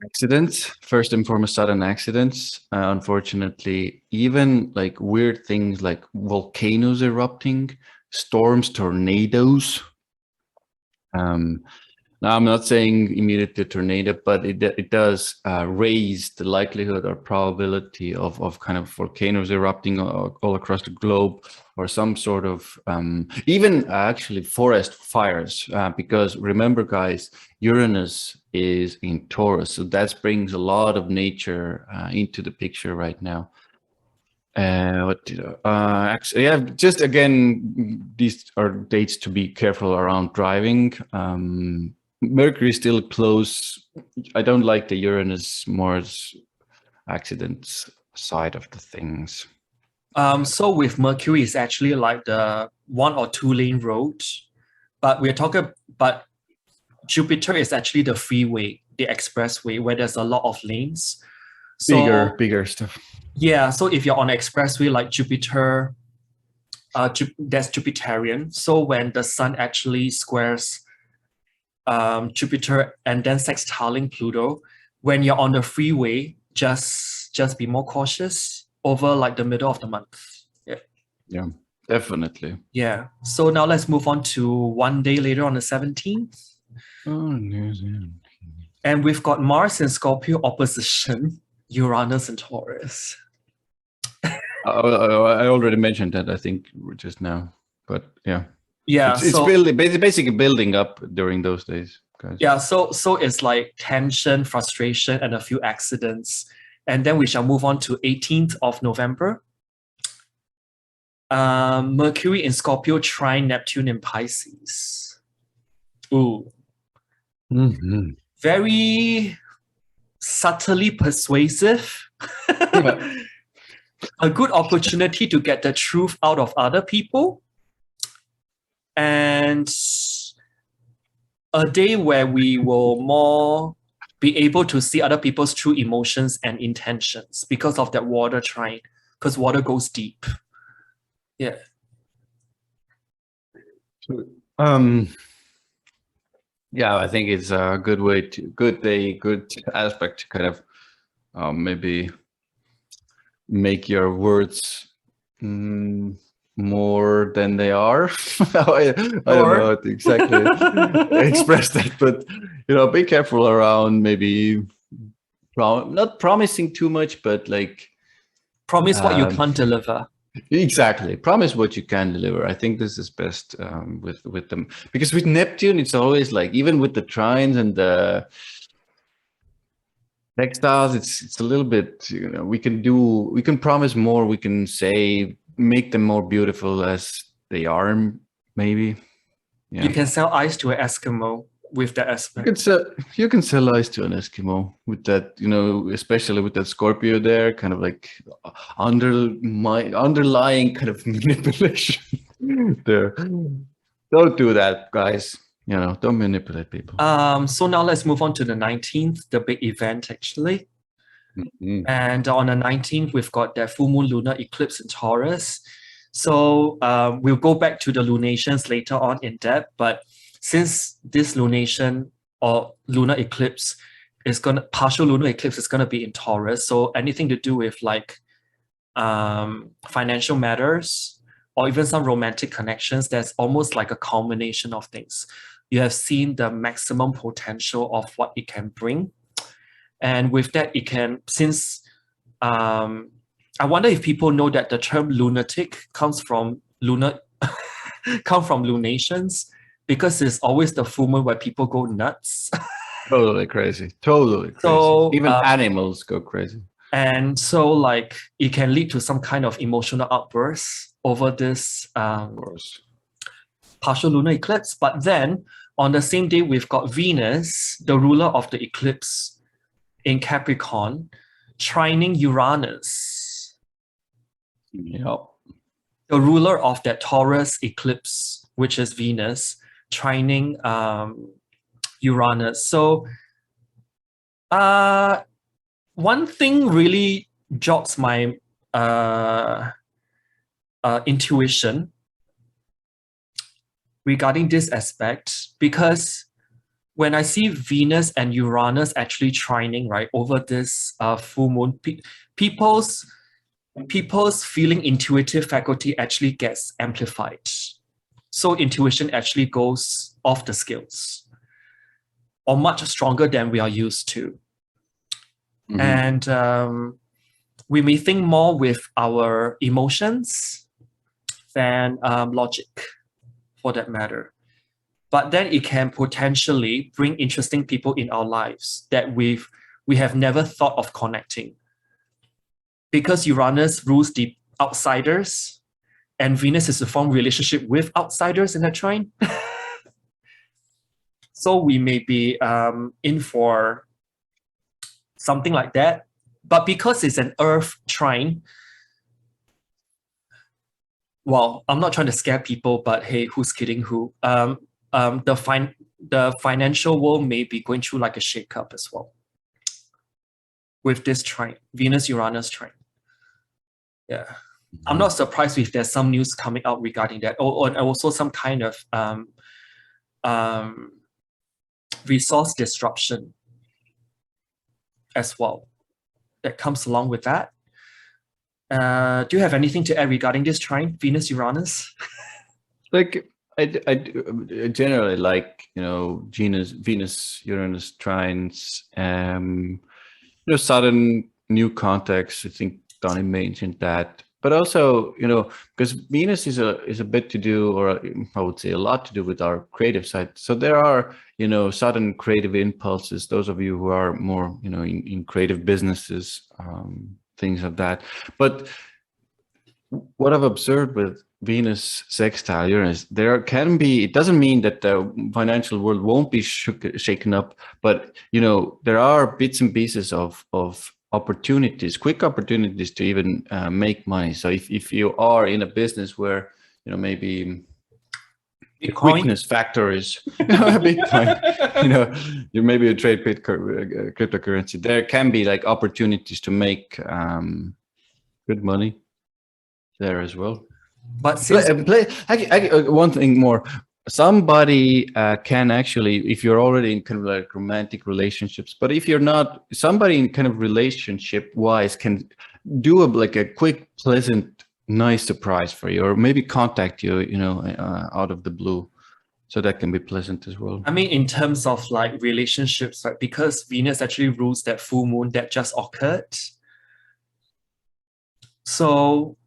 accidents. First and foremost, sudden accidents. Unfortunately, even like weird things like volcanoes erupting, storms, tornadoes. Now, I'm not saying immediately tornado, but it does raise the likelihood or probability of kind of volcanoes erupting all across the globe, or some sort of even actually forest fires. Because remember, guys, Uranus is in Taurus, so that brings a lot of nature into the picture right now. Actually, yeah, just again, these are dates to be careful around driving. Mercury is still close. I don't like the Uranus Mars accidents side of the things. So with Mercury, it's actually like the 1 or 2 lane road, but but Jupiter is actually the freeway, the expressway, where there's a lot of lanes. So Bigger stuff. yeah, so if you're on an expressway like Jupiter, that's Jupiterian. So when the sun actually squares Jupiter and then sextiling Pluto, when you're on the freeway, just be more cautious over like the middle of the month. Yeah, definitely. Yeah. So now let's move on to one day later on the 17th. Oh, New Zealand. And we've got Mars in Scorpio opposition Uranus and Taurus. I already mentioned that, I think, just now, but yeah. Yeah, it's building, basically building up during those days, guys. Yeah, so it's like tension, frustration, and a few accidents. And then we shall move on to 18th of November. Mercury in Scorpio trine Neptune in Pisces. Ooh. Mm-hmm. Very subtly persuasive. Yeah. A good opportunity to get the truth out of other people. And a day where we will more be able to see other people's true emotions and intentions because of that water trine, because water goes deep. Yeah. Yeah, I think it's a good day, good aspect to kind of maybe make your words more than they are. I don't know how to exactly express that, but be careful around maybe not promising too much, but like promise what you can't deliver. Exactly. Promise what you can deliver. I think this is best with them, because with Neptune, it's always like, even with the trines and the textiles, it's a little bit, we can promise more. We can say, make them more beautiful as they are, maybe. Yeah. You can sell ice to an Eskimo with that aspect. You can sell ice to an Eskimo with that, especially with that Scorpio there, kind of like underlying kind of manipulation there. Don't do that, guys. Don't manipulate people. So now let's move on to the 19th, the big event actually. Mm-hmm. And on the 19th, we've got that full moon lunar eclipse in Taurus. So we'll go back to the lunations later on in depth, but since this lunation or lunar eclipse partial lunar eclipse is gonna be in Taurus, so anything to do with like financial matters or even some romantic connections, there's almost like a culmination of things. You have seen the maximum potential of what it can bring, and with that, it can I wonder if people know that the term lunatic comes from lunations, because it's always the full moon where people go nuts. Totally crazy. Totally crazy. So, even animals go crazy. And so like it can lead to some kind of emotional outbursts over this partial lunar eclipse. But then on the same day, we've got Venus, the ruler of the eclipse in Capricorn, trining Uranus. Yep. The ruler of that Taurus eclipse, which is Venus, trining Uranus. So one thing really jogs my intuition regarding this aspect, because when I see Venus and Uranus actually trining right over this full moon, people's feeling intuitive faculty actually gets amplified. So intuition actually goes off the scales. or much stronger than we are used to. And we may think more with our emotions than logic, for that matter. But then it can potentially bring interesting people in our lives that we have never thought of connecting. Because Uranus rules the outsiders, and Venus is to form relationship with outsiders in that trine. So we may be in for something like that. But because it's an Earth trine, well, I'm not trying to scare people, but hey, who's kidding who? The financial world may be going through like a shakeup as well with this trine, Venus-Uranus trine. Yeah. I'm not surprised if there's some news coming out regarding that, or also some kind of resource disruption as well that comes along with that. Do you have anything to add regarding this trine, Venus-Uranus? Like, I generally like, Venus-Uranus trines, sudden new contacts. I think Donnie mentioned that. But also, because Venus is a bit to do, or I would say a lot to do with our creative side. So there are, sudden creative impulses. Those of you who are more, in creative businesses, things of that. But what I've observed with Venus sextile Uranus, there can be, it doesn't mean that the financial world won't be shaken up, but, there are bits and pieces of opportunities, quick opportunities to even make money. So if you are in a business where, maybe the quickness factor is Bitcoin, you maybe you trade cryptocurrency, there can be like opportunities to make good money there as well. But one thing more, somebody can actually, if you're already in kind of like romantic relationships, but if you're not, somebody in kind of relationship wise can do like a quick, pleasant, nice surprise for you, or maybe contact you, out of the blue. So that can be pleasant as well. I mean, in terms of like relationships, right? Because Venus actually rules that full moon that just occurred. So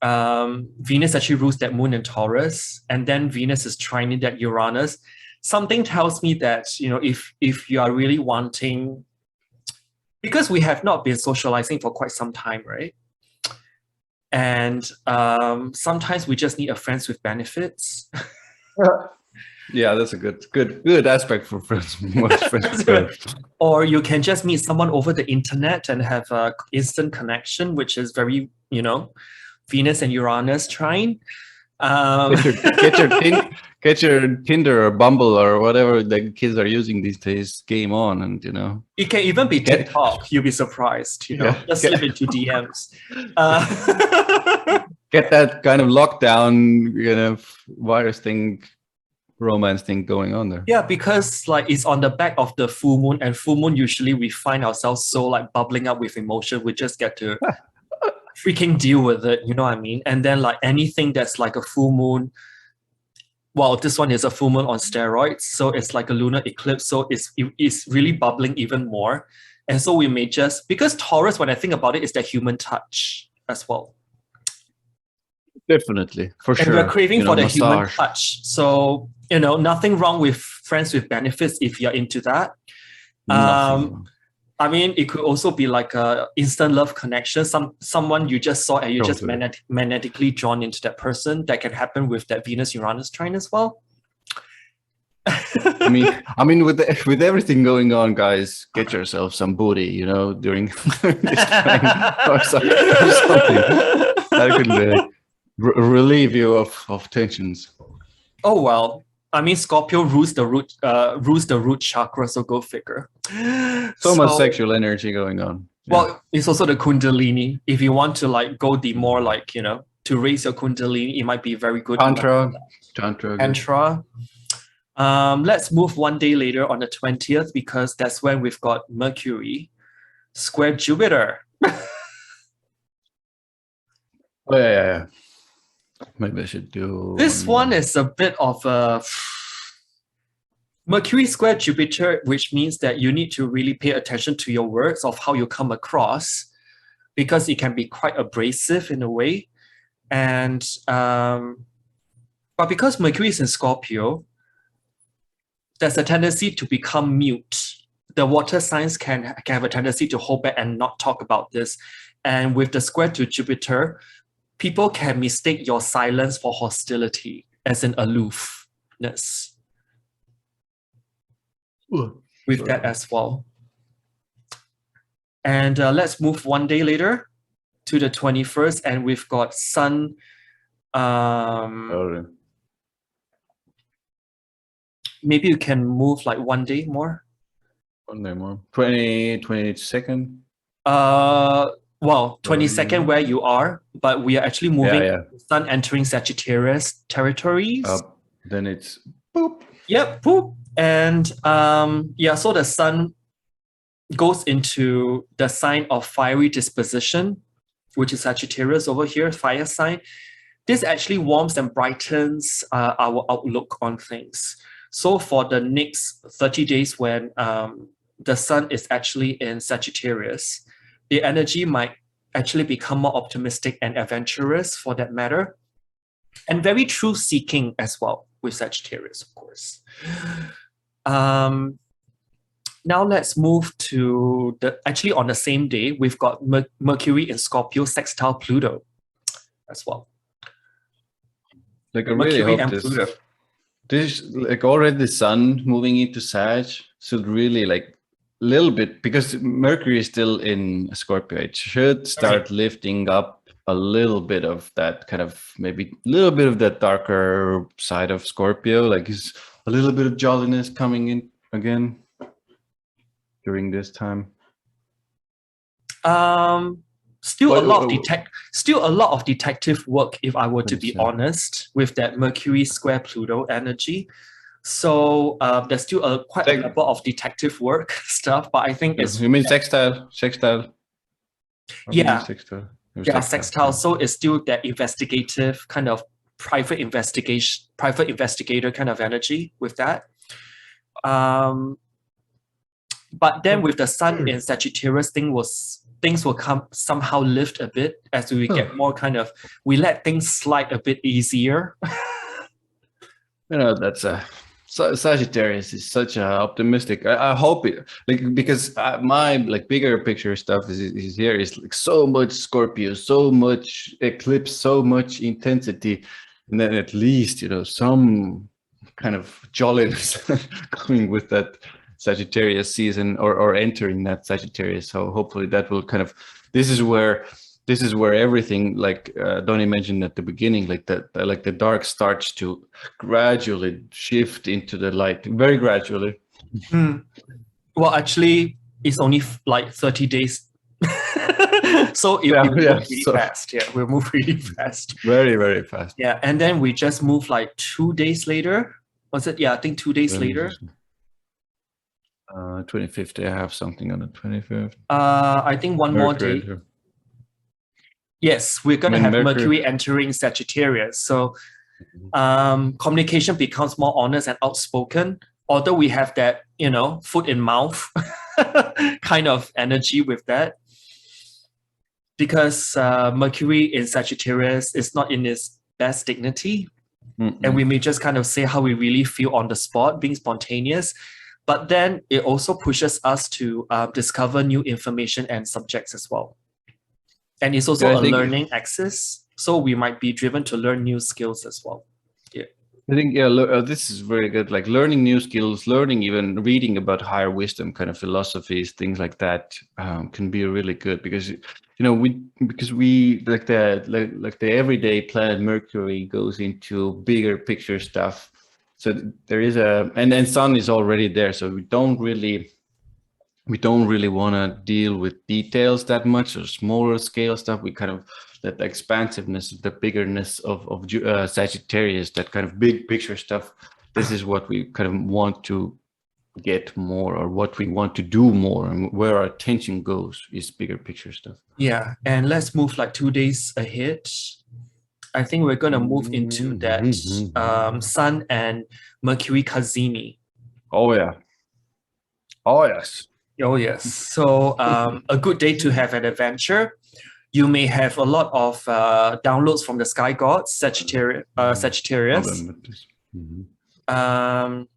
Venus actually rules that moon in Taurus, and then Venus is trining that Uranus. Something tells me that, if you are really wanting, because we have not been socializing for quite some time, right? And sometimes we just need a friends with benefits. Yeah, that's a good aspect for friends. Or you can just meet someone over the internet and have an instant connection, which is very, Venus and Uranus trine. Get your Tinder or Bumble or whatever the kids are using these days game on, and it can even be TikTok. You'll be surprised. Just slip into DMs. Get that kind of lockdown, virus thing, romance thing going on there. Yeah, because like it's on the back of the full moon, and full moon usually we find ourselves so like bubbling up with emotion. We just get to freaking deal with it, you know what I mean? And then like anything that's like a full moon, well, this one is a full moon on steroids, so it's like a lunar eclipse, so it's really bubbling even more. And so we may just, because Taurus, when I think about it, is that human touch as well. Definitely, for sure. And we're craving for the human touch. So, nothing wrong with friends with benefits if you're into that. I mean, it could also be like a instant love connection. Someone you just saw and you just magnetically drawn into that person. That can happen with that Venus-Uranus trine as well. I mean, with everything going on, guys, get yourself some booty, during this time or something that could relieve you of tensions. Oh well. I mean, Scorpio rules the root chakra, so go figure. So much sexual energy going on. Well, it's also the Kundalini. If you want to like go the more like, to raise your Kundalini, it might be very good. Tantra. Let's move one day later on the 20th, because that's when we've got Mercury square Jupiter. Oh yeah. Maybe I should do this one is a bit of a Mercury square Jupiter, which means that you need to really pay attention to your words of how you come across, because it can be quite abrasive in a way. And but because Mercury is in Scorpio, there's a tendency to become mute. The water signs can have a tendency to hold back and not talk about this. And with the square to Jupiter, people can mistake your silence for hostility, as in aloofness. With that as well. And let's move one day later to the 21st, and we've got Sun. Maybe you can move like one day more. 22nd. Well, 22nd where you are, but we are actually moving Sun entering Sagittarius territories. Then it's boop. Yep, boop. And so the Sun goes into the sign of fiery disposition, which is Sagittarius over here, fire sign. This actually warms and brightens our outlook on things. So for the next 30 days when the Sun is actually in Sagittarius, the energy might actually become more optimistic and adventurous for that matter, and very truth-seeking as well with Sagittarius, of course. Now let's move to actually on the same day, we've got Mercury in Scorpio sextile Pluto as well. Like I really hope this like already the Sun moving into Sag should really like a little bit, because Mercury is still in Scorpio, it should start lifting up a little bit of that kind of, maybe a little bit of that darker side of Scorpio, like is a little bit of jolliness coming in again during this time. Still a lot of detective work, if I were to be honest, with that Mercury square Pluto energy. So there's still quite a number of detective work stuff, but I think it's... You mean sextile? Yeah. Sextile. Yeah, sextile. So it's still that investigative kind of private investigator kind of energy with that. But then with the Sun in Sagittarius, things will come somehow lift a bit as we get more kind of, we let things slide a bit easier. You know, that's Sagittarius is such a optimistic. I hope it, like, because my like bigger picture stuff is here is like so much Scorpio, so much eclipse, so much intensity, and then at least, you know, some kind of jolliness coming with that Sagittarius season or entering that Sagittarius. So hopefully that will kind of, this is where everything, like Donnie mentioned at the beginning, like that, like the dark starts to gradually shift into the light, very gradually. Well, actually, it's only like 30 days. So it will move really fast. Yeah, we'll move really fast. Very, very fast. Yeah, and then we just move like 2 days later. Was it? Yeah, I think 2 days later. 25th, I have something on the 25th. I think one more day. Yes, we're going to have Mercury entering Sagittarius. So communication becomes more honest and outspoken, although we have that, you know, foot in mouth kind of energy with that. Because Mercury in Sagittarius is not in its best dignity. And we may just kind of say how we really feel on the spot, being spontaneous. But then it also pushes us to discover new information and subjects as well. And it's also a learning axis. So we might be driven to learn new skills as well. Yeah. I think, this is very good. Like learning new skills, learning, even reading about higher wisdom kind of philosophies, things like that can be really good, because, you know, we like the everyday planet Mercury goes into bigger picture stuff. So there is and then Sun is already there. So we don't really want to deal with details that much, or smaller scale stuff. We kind of let the expansiveness, the biggerness of Sagittarius, that kind of big picture stuff. This is what we kind of want to get more, or what we want to do more, and where our attention goes is bigger picture stuff. Yeah, and let's move like 2 days ahead. I think we're going to move into that Sun and Mercury Cazimi. Oh yeah. Oh yes. Oh yes. So a good day to have an adventure. You may have a lot of downloads from the sky gods, Sagittarius. Um,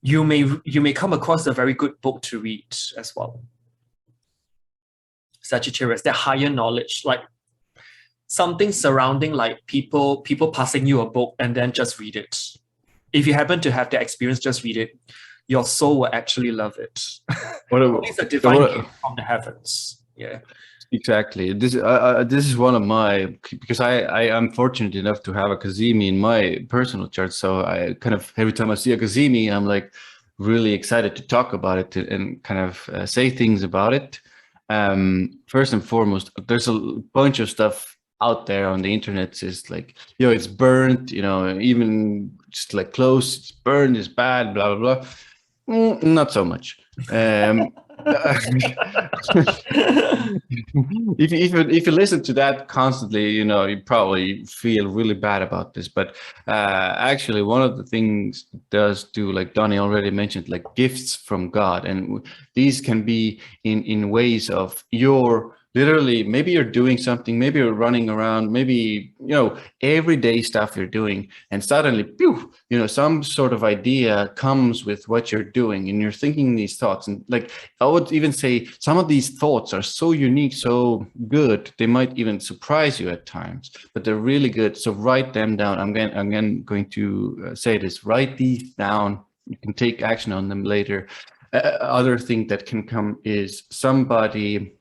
you may come across a very good book to read as well. Sagittarius, that higher knowledge, like something surrounding like people passing you a book and then just read it. If you happen to have the experience, just read it. Your soul will actually love it. It's a divine gift from the heavens. Yeah. Exactly. This is one of my, because I am fortunate enough to have a Kazemi in my personal chart. So I kind of, every time I see a Kazemi, I'm like really excited to talk about it and kind of say things about it. First and foremost, there's a bunch of stuff out there on the internet. Is like, it's burnt, even just like close, it's burned, it's bad, blah, blah, blah. Not so much. If you listen to that constantly, you probably feel really bad about this. But actually, one of the things it does do, like Donnie already mentioned, like gifts from God, and these can be in ways of your literally, maybe you're doing something, maybe you're running around, maybe everyday stuff you're doing, and suddenly, pew, some sort of idea comes with what you're doing, and you're thinking these thoughts, and like I would even say some of these thoughts are so unique, so good, they might even surprise you at times, but they're really good. So write them down. I'm going to say this: write these down. You can take action on them later. Other thing that can come is somebody.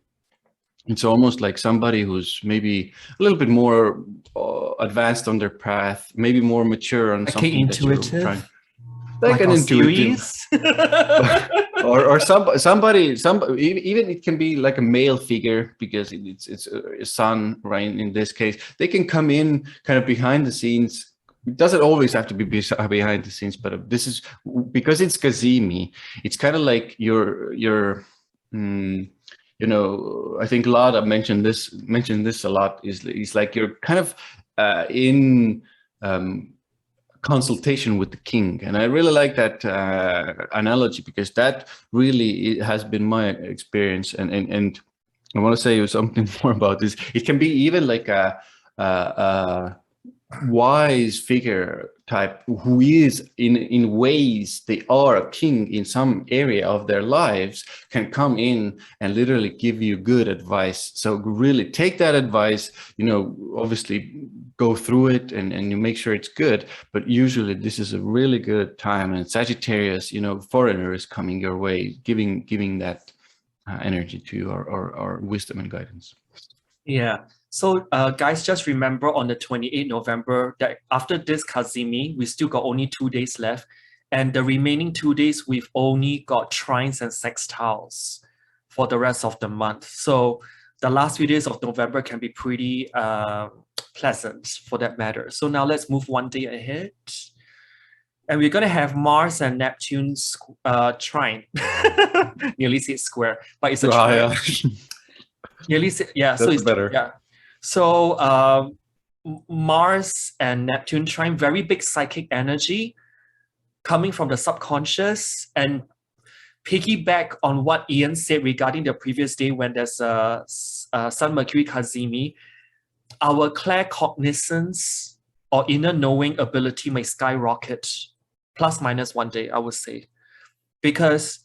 It's almost like somebody who's maybe a little bit more advanced on their path, maybe more mature on something intuitive, that you're trying. Like an intuitive, or somebody, even it can be like a male figure, because it's a son, right? In this case, they can come in kind of behind the scenes. It doesn't always have to be behind the scenes, but this is because it's Kazemi. It's kind of like your I think Lada mentioned this a lot. Is like you're kind of in consultation with the king, and I really like that analogy, because that really has been my experience. And I want to say something more about this. It can be even like a wise figure type who is in ways they are a king in some area of their lives, can come in and literally give you good advice. So really take that advice, obviously go through it and you make sure it's good, but usually this is a really good time. And Sagittarius, foreigners coming your way, giving that energy to you, or wisdom and guidance. Yeah. So guys, just remember on the 28th November that after this Kazemi, we still got only 2 days left. And the remaining 2 days, we've only got trines and sextiles for the rest of the month. So the last few days of November can be pretty pleasant for that matter. So now let's move 1 day ahead. And we're going to have Mars and Neptune's trine. Nearly said square, but it's a trine. Nearly said, yeah. That's so better. Yeah. So Mars and Neptune trine, very big psychic energy coming from the subconscious, and piggyback on what Ian said regarding the previous day when there's a Sun Mercury Kazemi, our claircognizance or inner knowing ability may skyrocket, plus minus 1 day, I would say, because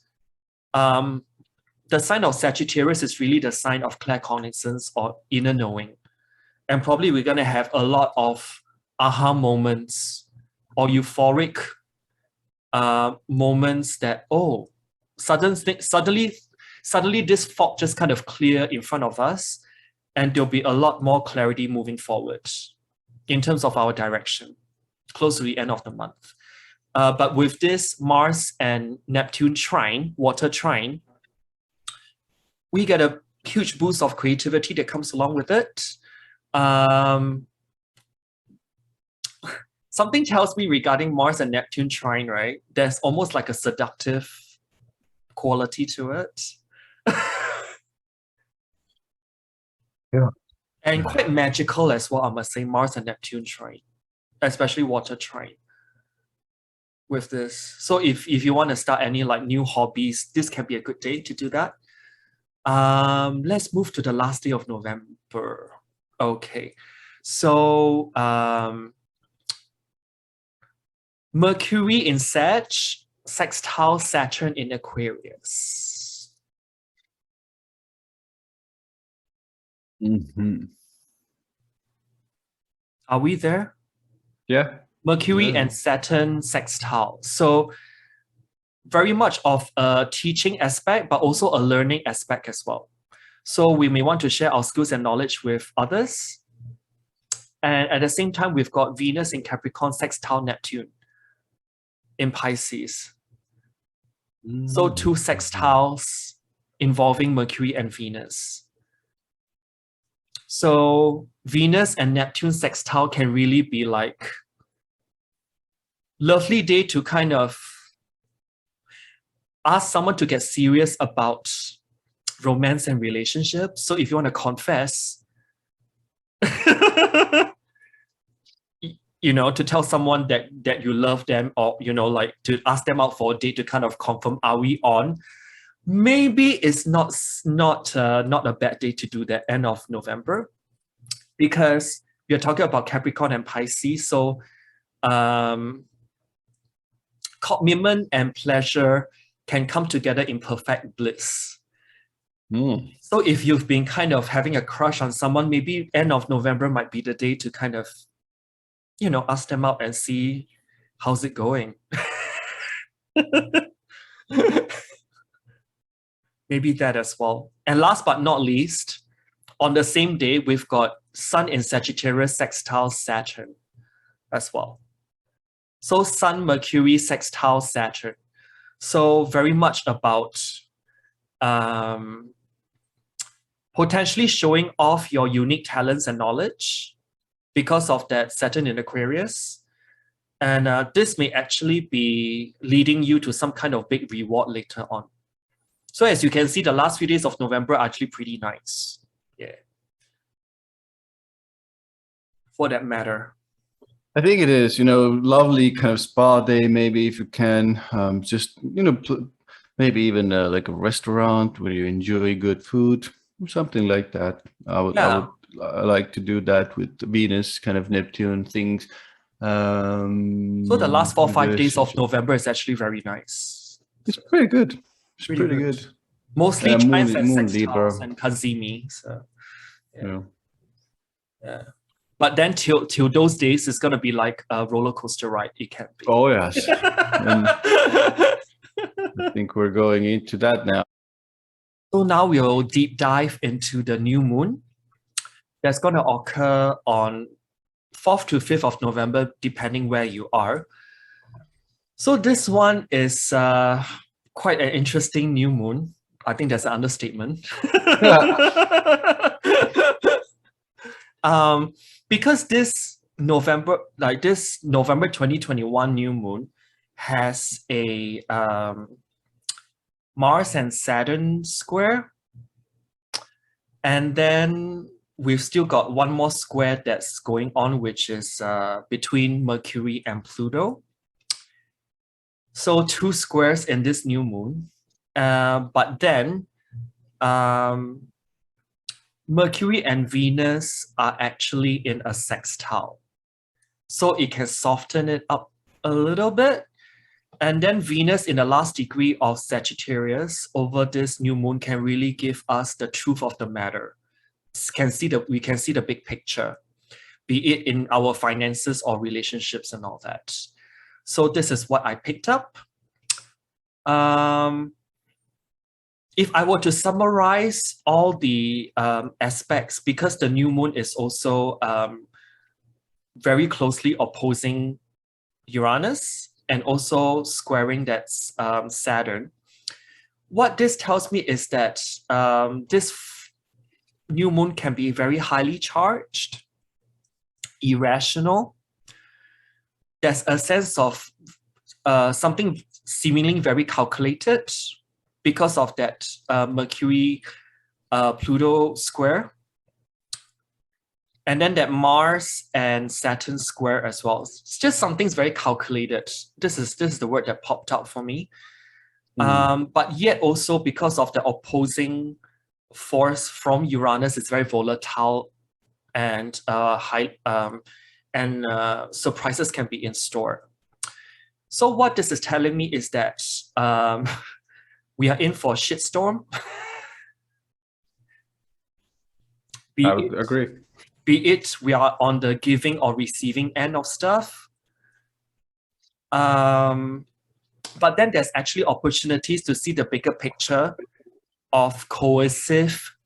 the sign of Sagittarius is really the sign of claircognizance or inner knowing. And probably we're going to have a lot of aha moments or euphoric moments that, suddenly this fog just kind of clear in front of us, and there'll be a lot more clarity moving forward in terms of our direction, close to the end of the month. But with this Mars and Neptune trine, water trine, we get a huge boost of creativity that comes along with it. Something tells me regarding Mars and Neptune trine, right? There's almost like a seductive quality to it. Yeah. And quite magical as well, I must say, Mars and Neptune trine, especially water trine. with this. So if you want to start any like new hobbies, this can be a good day to do that. Let's move to the last day of November. Okay, so Mercury in Sag, sextile Saturn in Aquarius. Are we there? Yeah. Mercury Yeah. and Saturn sextile. So very much of a teaching aspect, but also a learning aspect as well. So we may want to share our skills and knowledge with others. And at the same time, we've got Venus in Capricorn sextile Neptune in Pisces. So two sextiles involving Mercury and Venus. So Venus and Neptune sextile can really be like lovely day to kind of ask someone to get serious about romance and relationships. So if you want to confess, you know, to tell someone that you love them, or, you know, like to ask them out for a date to kind of confirm, are we on? Maybe it's not a bad day to do that end of November, because we're talking about Capricorn and Pisces. So commitment and pleasure can come together in perfect bliss. So if you've been kind of having a crush on someone, maybe end of November might be the day to kind of, you know, ask them out and see how's it going. Maybe that as well. And last but not least, on the same day, we've got Sun in Sagittarius sextile Saturn as well. So Sun, Mercury, sextile Saturn. So very much about potentially showing off your unique talents and knowledge because of that Saturn in Aquarius. And this may actually be leading you to some kind of big reward later on. So as you can see, the last few days of November are actually pretty nice. Yeah. For that matter. I think it is, you know, lovely kind of spa day, maybe if you can, just, you know, maybe even like a restaurant where you enjoy good food, something like that. I would like to do that with Venus, kind of Neptune things. So the last 4 or 5 days of November is actually very nice. It's pretty good. It's pretty good. Mostly trines and moon sextiles and Kazimi. So yeah. But then till those days, it's gonna be like a roller coaster ride. It can be. Oh yes. I think we're going into that now. So now we'll deep dive into the new moon that's gonna occur on 4th to 5th of November, depending where you are. So this one is quite an interesting new moon. I think that's an understatement. Because this November 2021 new moon has a Mars and Saturn square. And then we've still got one more square that's going on, which is between Mercury and Pluto. So 2 squares in this new moon. But then Mercury and Venus are actually in a sextile. So it can soften it up a little bit. And then Venus in the last degree of Sagittarius over this new moon can really give us the truth of the matter. We can see the big picture, be it in our finances or relationships and all that. So this is what I picked up. If I were to summarize all the aspects, because the new moon is also very closely opposing Uranus and also squaring that Saturn, what this tells me is that this new moon can be very highly charged, irrational. There's a sense of something seemingly very calculated because of that Mercury Pluto square. And then that Mars and Saturn square as well. It's just something's very calculated. This is the word that popped out for me. But yet also because of the opposing force from Uranus, it's very volatile and surprises can be in store. So what this is telling me is that we are in for a shitstorm. I would agree. Be it we are on the giving or receiving end of stuff. But then there's actually opportunities to see the bigger picture of coercive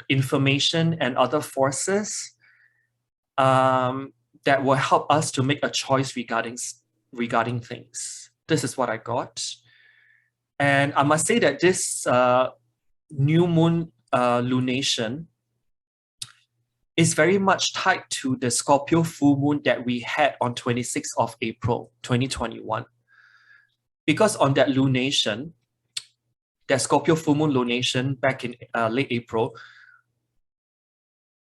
information and other forces that will help us to make a choice regarding things. This is what I got. And I must say that this new moon lunation is very much tied to the Scorpio full moon that we had on 26th of April, 2021. Because on that lunation, that Scorpio full moon lunation back in late April,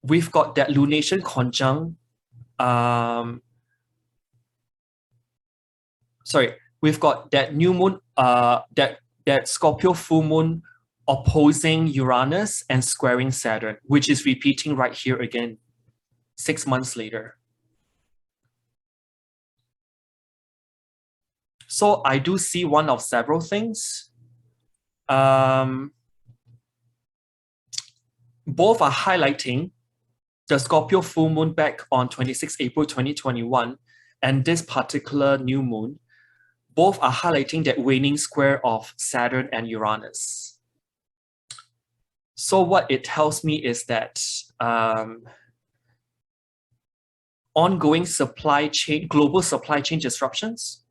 we've got that lunation conjunct, we've got that new moon, that Scorpio full moon opposing Uranus and squaring Saturn, which is repeating right here again, 6 months later. So I do see one of several things. Both are highlighting the Scorpio full moon back on 26 April 2021 and this particular new moon. Both are highlighting that waning square of Saturn and Uranus. So what it tells me is that ongoing global supply chain disruptions,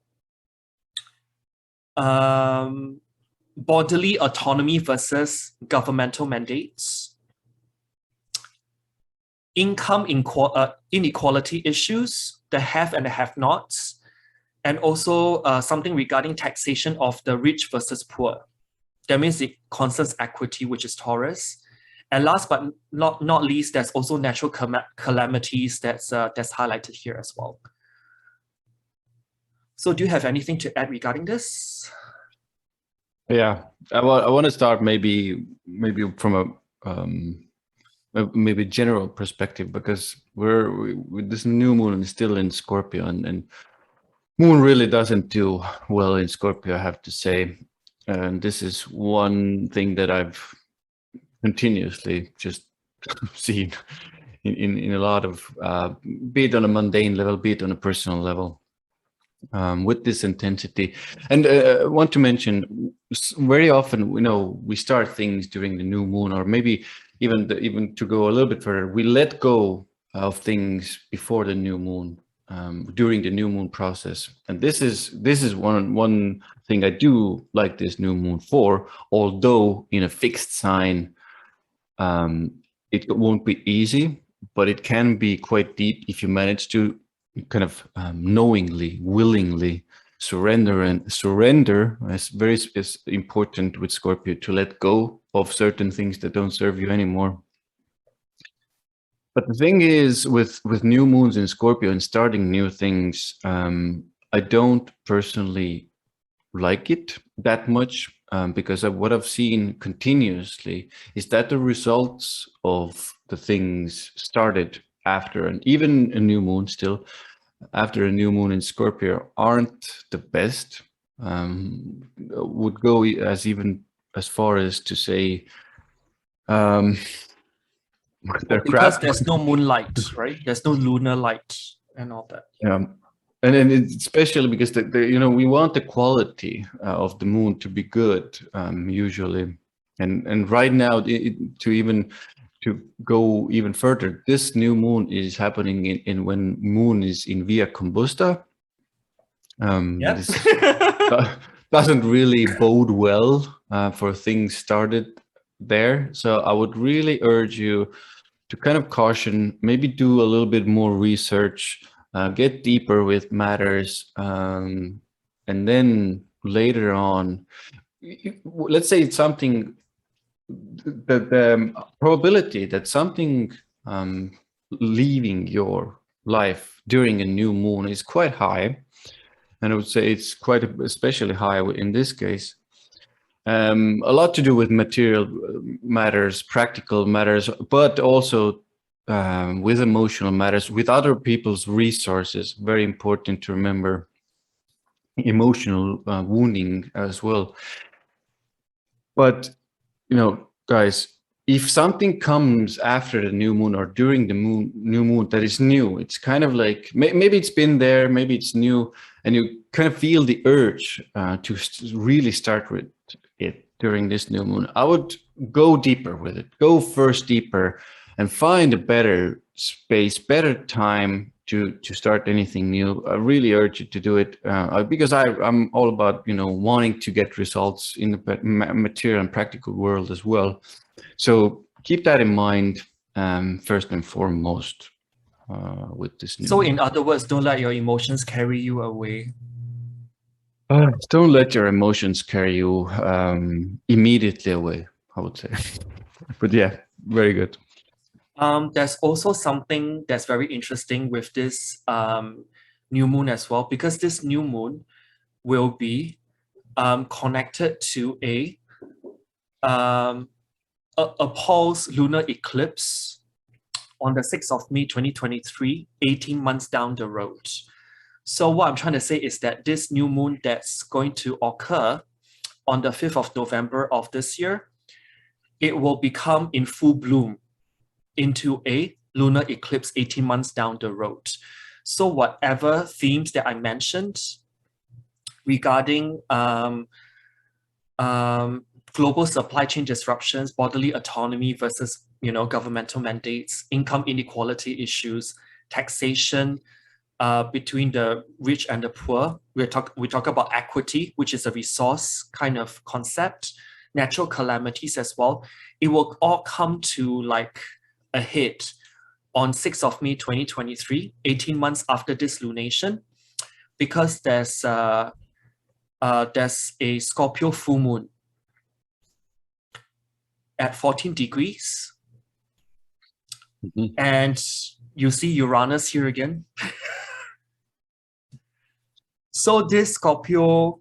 bodily autonomy versus governmental mandates, income inequality issues, the have and the have-nots, and also something regarding taxation of the rich versus poor. That means it concerns equity, which is Taurus. And last but not least, there's also natural calamities that's highlighted here as well. So do you have anything to add regarding this? Yeah, I want to start maybe from a maybe general perspective, because this new moon is still in Scorpio, and moon really doesn't do well in Scorpio, I have to say. And this is one thing that I've continuously just seen in a lot of, be it on a mundane level, be it on a personal level, with this intensity. And I want to mention, very often, we start things during the new moon, or maybe even to go a little bit further, we let go of things before the new moon, during the new moon process. And this is one thing I do like this new moon for, although in a fixed sign, it won't be easy, but it can be quite deep if you manage to kind of knowingly, willingly surrender. And surrender is important with Scorpio, to let go of certain things that don't serve you anymore. But the thing is, with new moons in Scorpio and starting new things, I don't personally like it that much, because of what I've seen continuously is that the results of the things started after, and even a new moon still, after a new moon in Scorpio, aren't the best. Would go even as far as to say, because there's no moonlight, right? There's no lunar light and all that. Yeah, and especially because we want the quality of the moon to be good, usually, and right now, to go even further, this new moon is happening in when moon is in Via Combusta. This doesn't really bode well for things started there. So I would really urge you to kind of caution, maybe do a little bit more research, get deeper with matters, and then later on, let's say it's something, the probability that something leaving your life during a new moon is quite high. And I would say it's quite especially high in this case. A lot to do with material matters, practical matters, but also with emotional matters, with other people's resources. Very important to remember emotional wounding as well. But, you know, guys, if something comes after the new moon or during the new moon that is new, it's kind of like, maybe it's been there, maybe it's new, and you kind of feel the urge to really start with it during this new moon. I would go deeper with it, go first deeper and find a better space, better time to start anything new. I really urge you to do it because I'm all about, you know, wanting to get results in the material and practical world as well. So keep that in mind first and foremost with this new. So in other words, don't let your emotions carry you away. Don't let your emotions carry you immediately away, I would say. But yeah, very good. There's also something that's very interesting with this new moon as well, because this new moon will be connected to a pulse lunar eclipse on the 6th of May 2023, 18 months down the road. So what I'm trying to say is that this new moon that's going to occur on the 5th of November of this year, it will become in full bloom into a lunar eclipse 18 months down the road. So whatever themes that I mentioned regarding global supply chain disruptions, bodily autonomy versus, you know, governmental mandates, income inequality issues, taxation between the rich and the poor. We talk about equity, which is a resource kind of concept, natural calamities as well. It will all come to like a hit on 6th of May 2023, 18 months after this lunation, because there's a Scorpio full moon at 14 degrees. And you see Uranus here again. So this Scorpio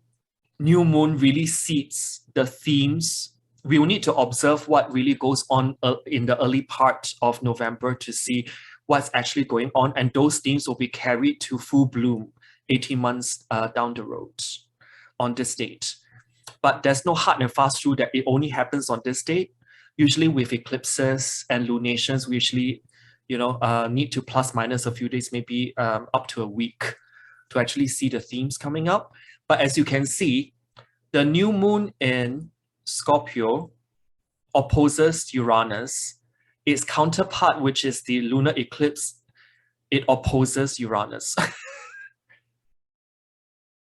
new moon really seeds the themes. We will need to observe what really goes on in the early part of November to see what's actually going on. And those themes will be carried to full bloom 18 months down the road on this date. But there's no hard and fast rule that it only happens on this date. Usually with eclipses and lunations, we usually, you know, need to plus minus a few days, maybe up to a week to actually see the themes coming up. But as you can see, the new moon in Scorpio opposes Uranus. Its counterpart, which is the lunar eclipse, it opposes Uranus.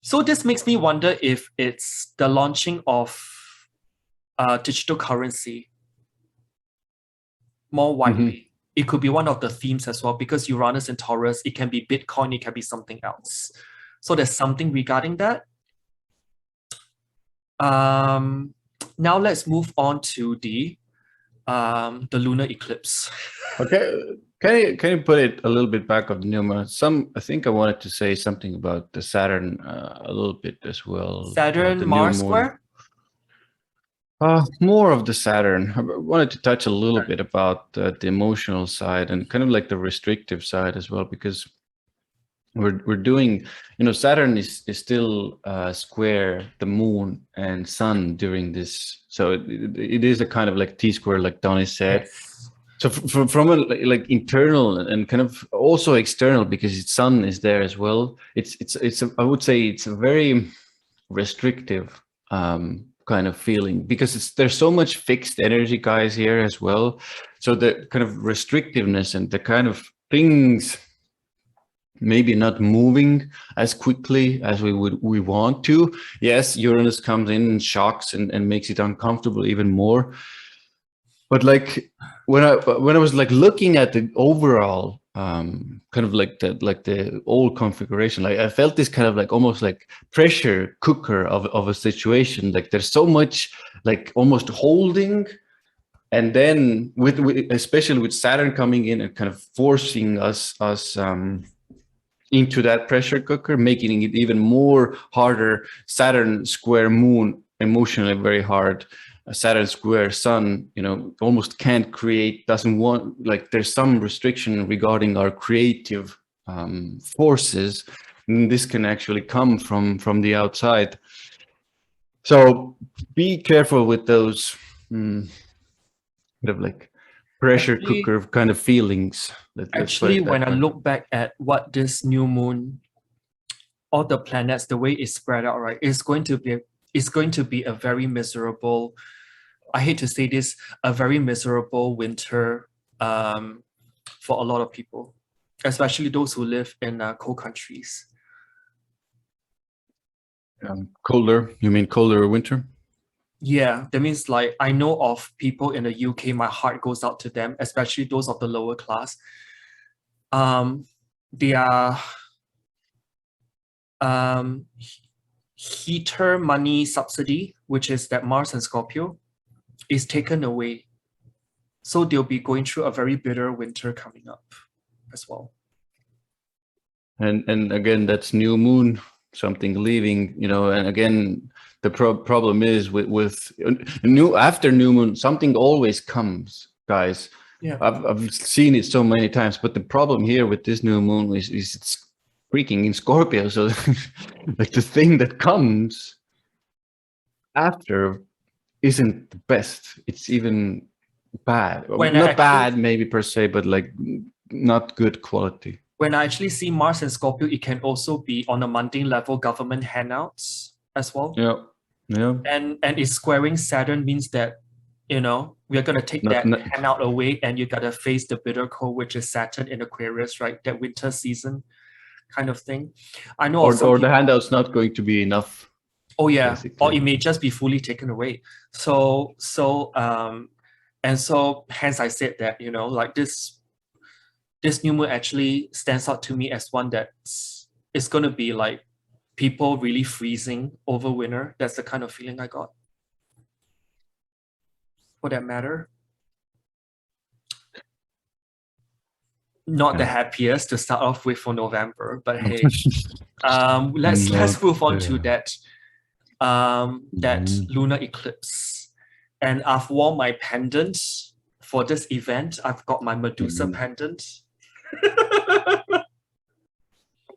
So this makes me wonder if it's the launching of digital currency more widely. It could be one of the themes as well, because Uranus and Taurus, it can be Bitcoin, it can be something else. So there's something regarding that. Now let's move on to the lunar eclipse. Okay, can you put it a little bit back of the new moon? I think I wanted to say something about the Saturn a little bit as well. Saturn Mars square. More of the Saturn. I wanted to touch a little bit about the emotional side and kind of like the restrictive side as well, because we're doing, you know, Saturn is still square the moon and sun during this, so it is a kind of like T-square, like Donnie said. Yes. So from a like internal and kind of also external, because its sun is there as well. It's I would say it's a very restrictive kind of feeling, because there's so much fixed energy, guys, here as well. So the kind of restrictiveness and the kind of things maybe not moving as quickly as we want to. Yes, Uranus comes in and shocks and makes it uncomfortable even more. But like when I was like looking at the overall kind of like the old configuration, like I felt this kind of like almost like pressure cooker of a situation. Like there's so much like almost holding And then with especially with Saturn coming in and kind of forcing us into that pressure cooker, making it even more harder. Saturn square Moon, emotionally very hard. Saturn square Sun, almost can't create, doesn't want, like there's some restriction regarding our creative forces. And this can actually come from the outside. So be careful with those kind of like pressure cooker kind of feelings. Actually, when I look back at what this new moon, all the planets, the way it's spread out, right, it's going to be a very miserable, I hate to say this, a very miserable winter for a lot of people, especially those who live in cold countries. Colder? You mean colder winter? Yeah, that means like I know of people in the UK, my heart goes out to them, especially those of the lower class. Their heater money subsidy, which is that Mars and Scorpio, is taken away. So they'll be going through a very bitter winter coming up as well. And again, that's new moon, something leaving, and again, the problem is with after new moon, something always comes, guys. Yeah, I've seen it so many times, but the problem here with this new moon is it's freaking in Scorpio. So like the thing that comes after isn't the best. It's even bad. Not bad maybe per se, but like not good quality. When I actually see Mars and Scorpio, it can also be on a mundane level government handouts as well. Yeah. And it's squaring Saturn means that, we're going to take that handout away and you got to face the bitter cold, which is Saturn in Aquarius, right? That winter season kind of thing. I know. Or the handout's not going to be enough. Oh yeah. Basically. Or it may just be fully taken away. So hence I said that, like this new moon actually stands out to me as one that is going to be like people really freezing over winter. That's the kind of feeling I got. For that matter. Not the happiest to start off with for November, but hey, let's move on to that lunar eclipse. And I've worn my pendant for this event. I've got my Medusa pendant.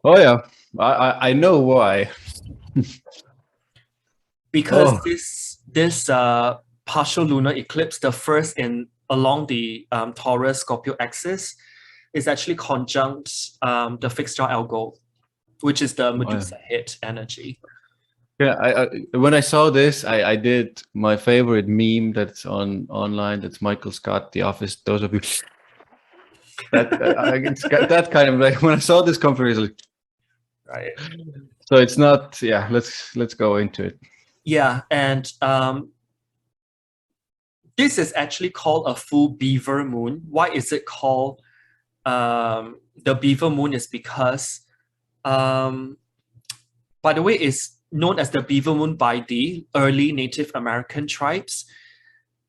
Oh yeah, I know why. Because this partial lunar eclipse, the first along the Taurus Scorpio axis, is actually conjunct the fixed star Algol, which is the Medusa head energy. Yeah, when I saw this, I did my favorite meme that's online. That's Michael Scott, The Office. Those of you that kind of like when I saw this conference, like, right. So it's not. Yeah, let's go into it. Yeah, and this is actually called a full beaver moon. Why is it called the beaver moon? Is because, by the way, it's known as the beaver moon by the early Native American tribes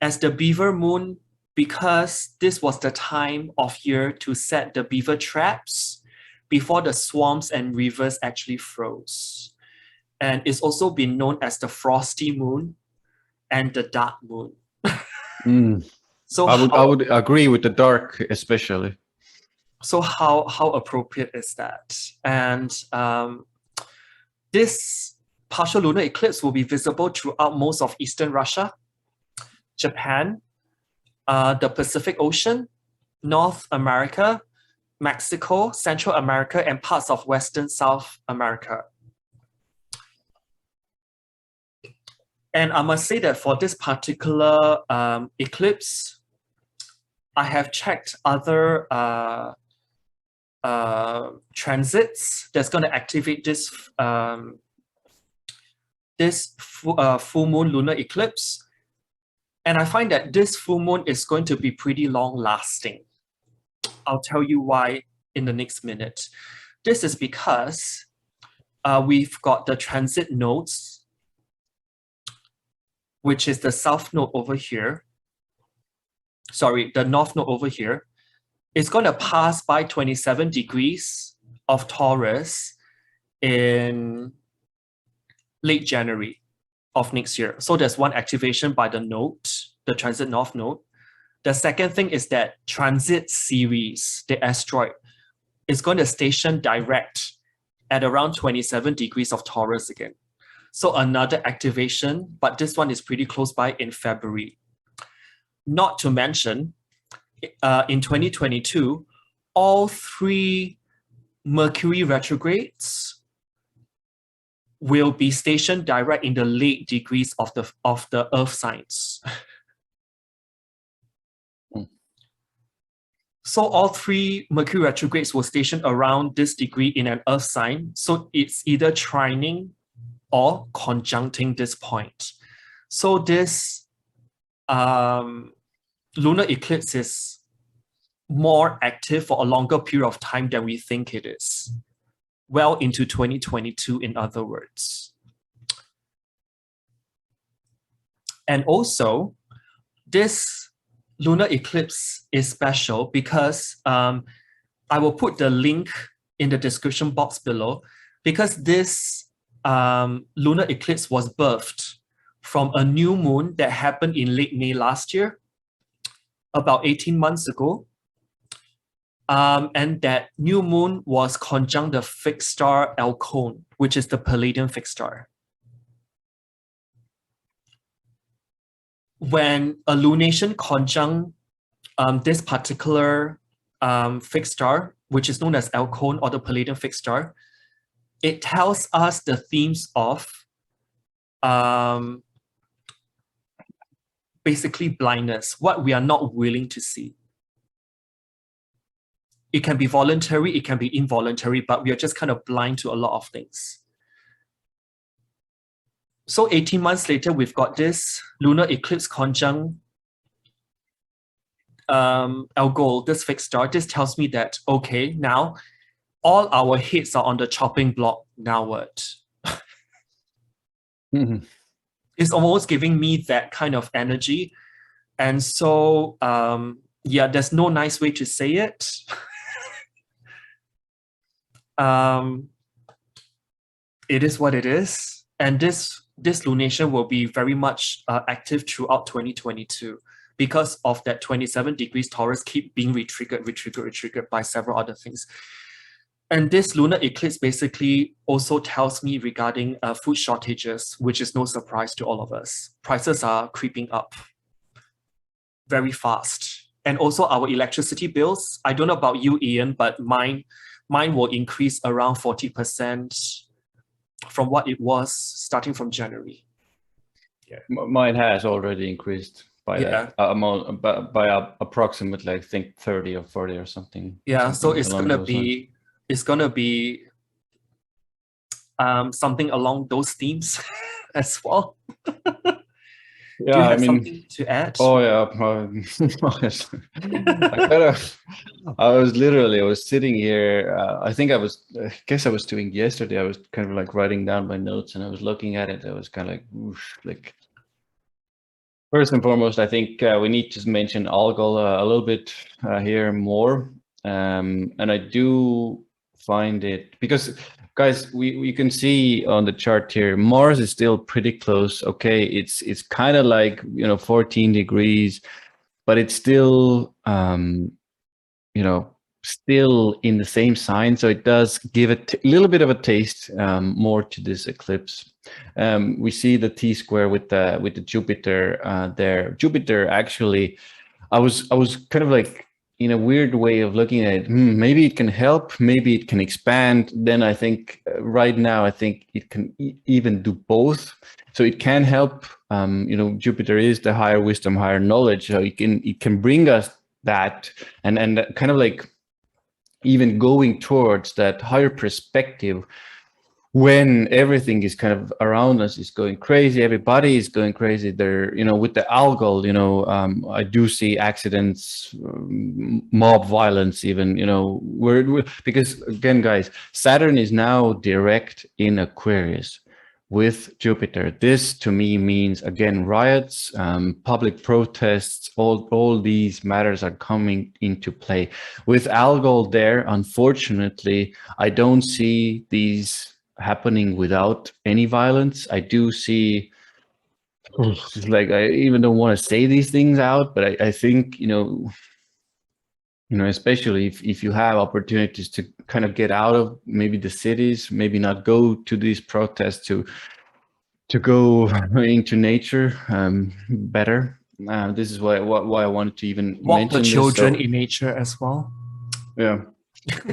as the beaver moon because this was the time of year to set the beaver traps before the swamps and rivers actually froze. And it's also been known as the frosty moon and the dark moon. So I would agree with the dark, especially. So how appropriate is that? And this partial lunar eclipse will be visible throughout most of Eastern Russia, Japan, the Pacific Ocean, North America, Mexico, Central America, and parts of Western South America. And I must say that for this particular eclipse, I have checked other transits that's going to activate this full moon lunar eclipse. And I find that this full moon is going to be pretty long lasting. I'll tell you why in the next minute. This is because we've got the transit nodes, which is the south node over here. sorry, the North Node over here, is going to pass by 27 degrees of Taurus in late January of next year. So there's one activation by the node, the transit North Node. The second thing is that transit Ceres, the asteroid, is going to station direct at around 27 degrees of Taurus again. So another activation, but this one is pretty close by in February. Not to mention, in 2022, all 3 Mercury retrogrades will be stationed direct in the late degrees of the Earth signs. So all 3 Mercury retrogrades will station around this degree in an Earth sign. So it's either trining or conjuncting this point. So this lunar eclipse is more active for a longer period of time than we think it is. Well into 2022, in other words. And also, this lunar eclipse is special because I will put the link in the description box below, because this lunar eclipse was birthed from a new moon that happened in late May last year, about 18 months ago. And that new moon was conjunct the fixed star Algol, which is the Palladian fixed star. When a lunation conjunct this particular fixed star, which is known as Algol or the Palladian fixed star, it tells us the themes of basically blindness, what we are not willing to see. It can be voluntary, it can be involuntary, but we are just kind of blind to a lot of things. So 18 months later, we've got this lunar eclipse conjunct Algol, this fixed star. This tells me that, okay, now all our heads are on the chopping block. Now what? It's almost giving me that kind of energy. And so, yeah, there's no nice way to say it. It is what it is. And this lunation will be very much active throughout 2022 because of that 27 degrees Taurus keep being re-triggered by several other things. And this lunar eclipse basically also tells me regarding food shortages, which is no surprise to all of us. Prices are creeping up very fast. And also our electricity bills. I don't know about you, Ian, but mine will increase around 40% from what it was starting from January. Yeah. Mine has already increased by that amount, by approximately, I think 30 or 40 or something. Yeah, so it's gonna be something along those themes as well. Yeah, do you have something to add? Oh yeah, I was sitting here. I guess I was doing yesterday. I was kind of like writing down my notes, and I was looking at it. I was kind of like, whoosh, like. First and foremost, I think we need to mention Algol a little bit here more, and I do find it because. Guys, we can see on the chart here, Mars is still pretty close. Okay, it's kind of like 14 degrees, but it's still still in the same sign. So it does give a little bit of a taste more to this eclipse. We see the T-square with the Jupiter there. Jupiter actually, I was kind of like. In a weird way of looking at it, maybe it can help, maybe it can expand. Then I think right now, I think it can even do both. So it can help. Jupiter is the higher wisdom, higher knowledge. So it can bring us that and kind of like even going towards that higher perspective. When everything is kind of around us is going crazy, everybody is going crazy. They're, with the Algol, I do see accidents, mob violence, even, because again, guys, Saturn is now direct in Aquarius, with Jupiter. This to me means, again, riots, public protests, all these matters are coming into play. With Algol there, unfortunately, I don't see these happening without any violence. I do see, like, I even don't want to say these things out, but I think, especially if you have opportunities to kind of get out of maybe the cities, maybe not go to these protests, to go into nature better. This is why I wanted to even Walk mention the this. children in nature as well. Yeah.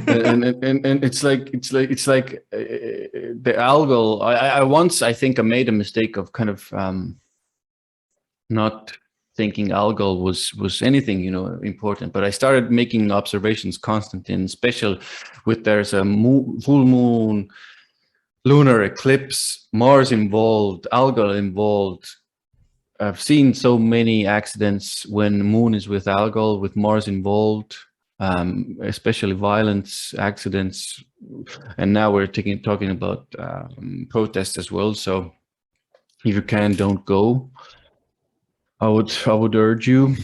and it's like the Algol. I once, I think, I made a mistake of kind of not thinking Algol was anything important, but I started making observations constantly, and especially with there's a full moon, lunar eclipse, Mars involved, Algol involved. I've seen so many accidents when moon is with Algol, with Mars involved, especially violence accidents, and now we're talking about protests as well. So if you can, don't go. I would urge you.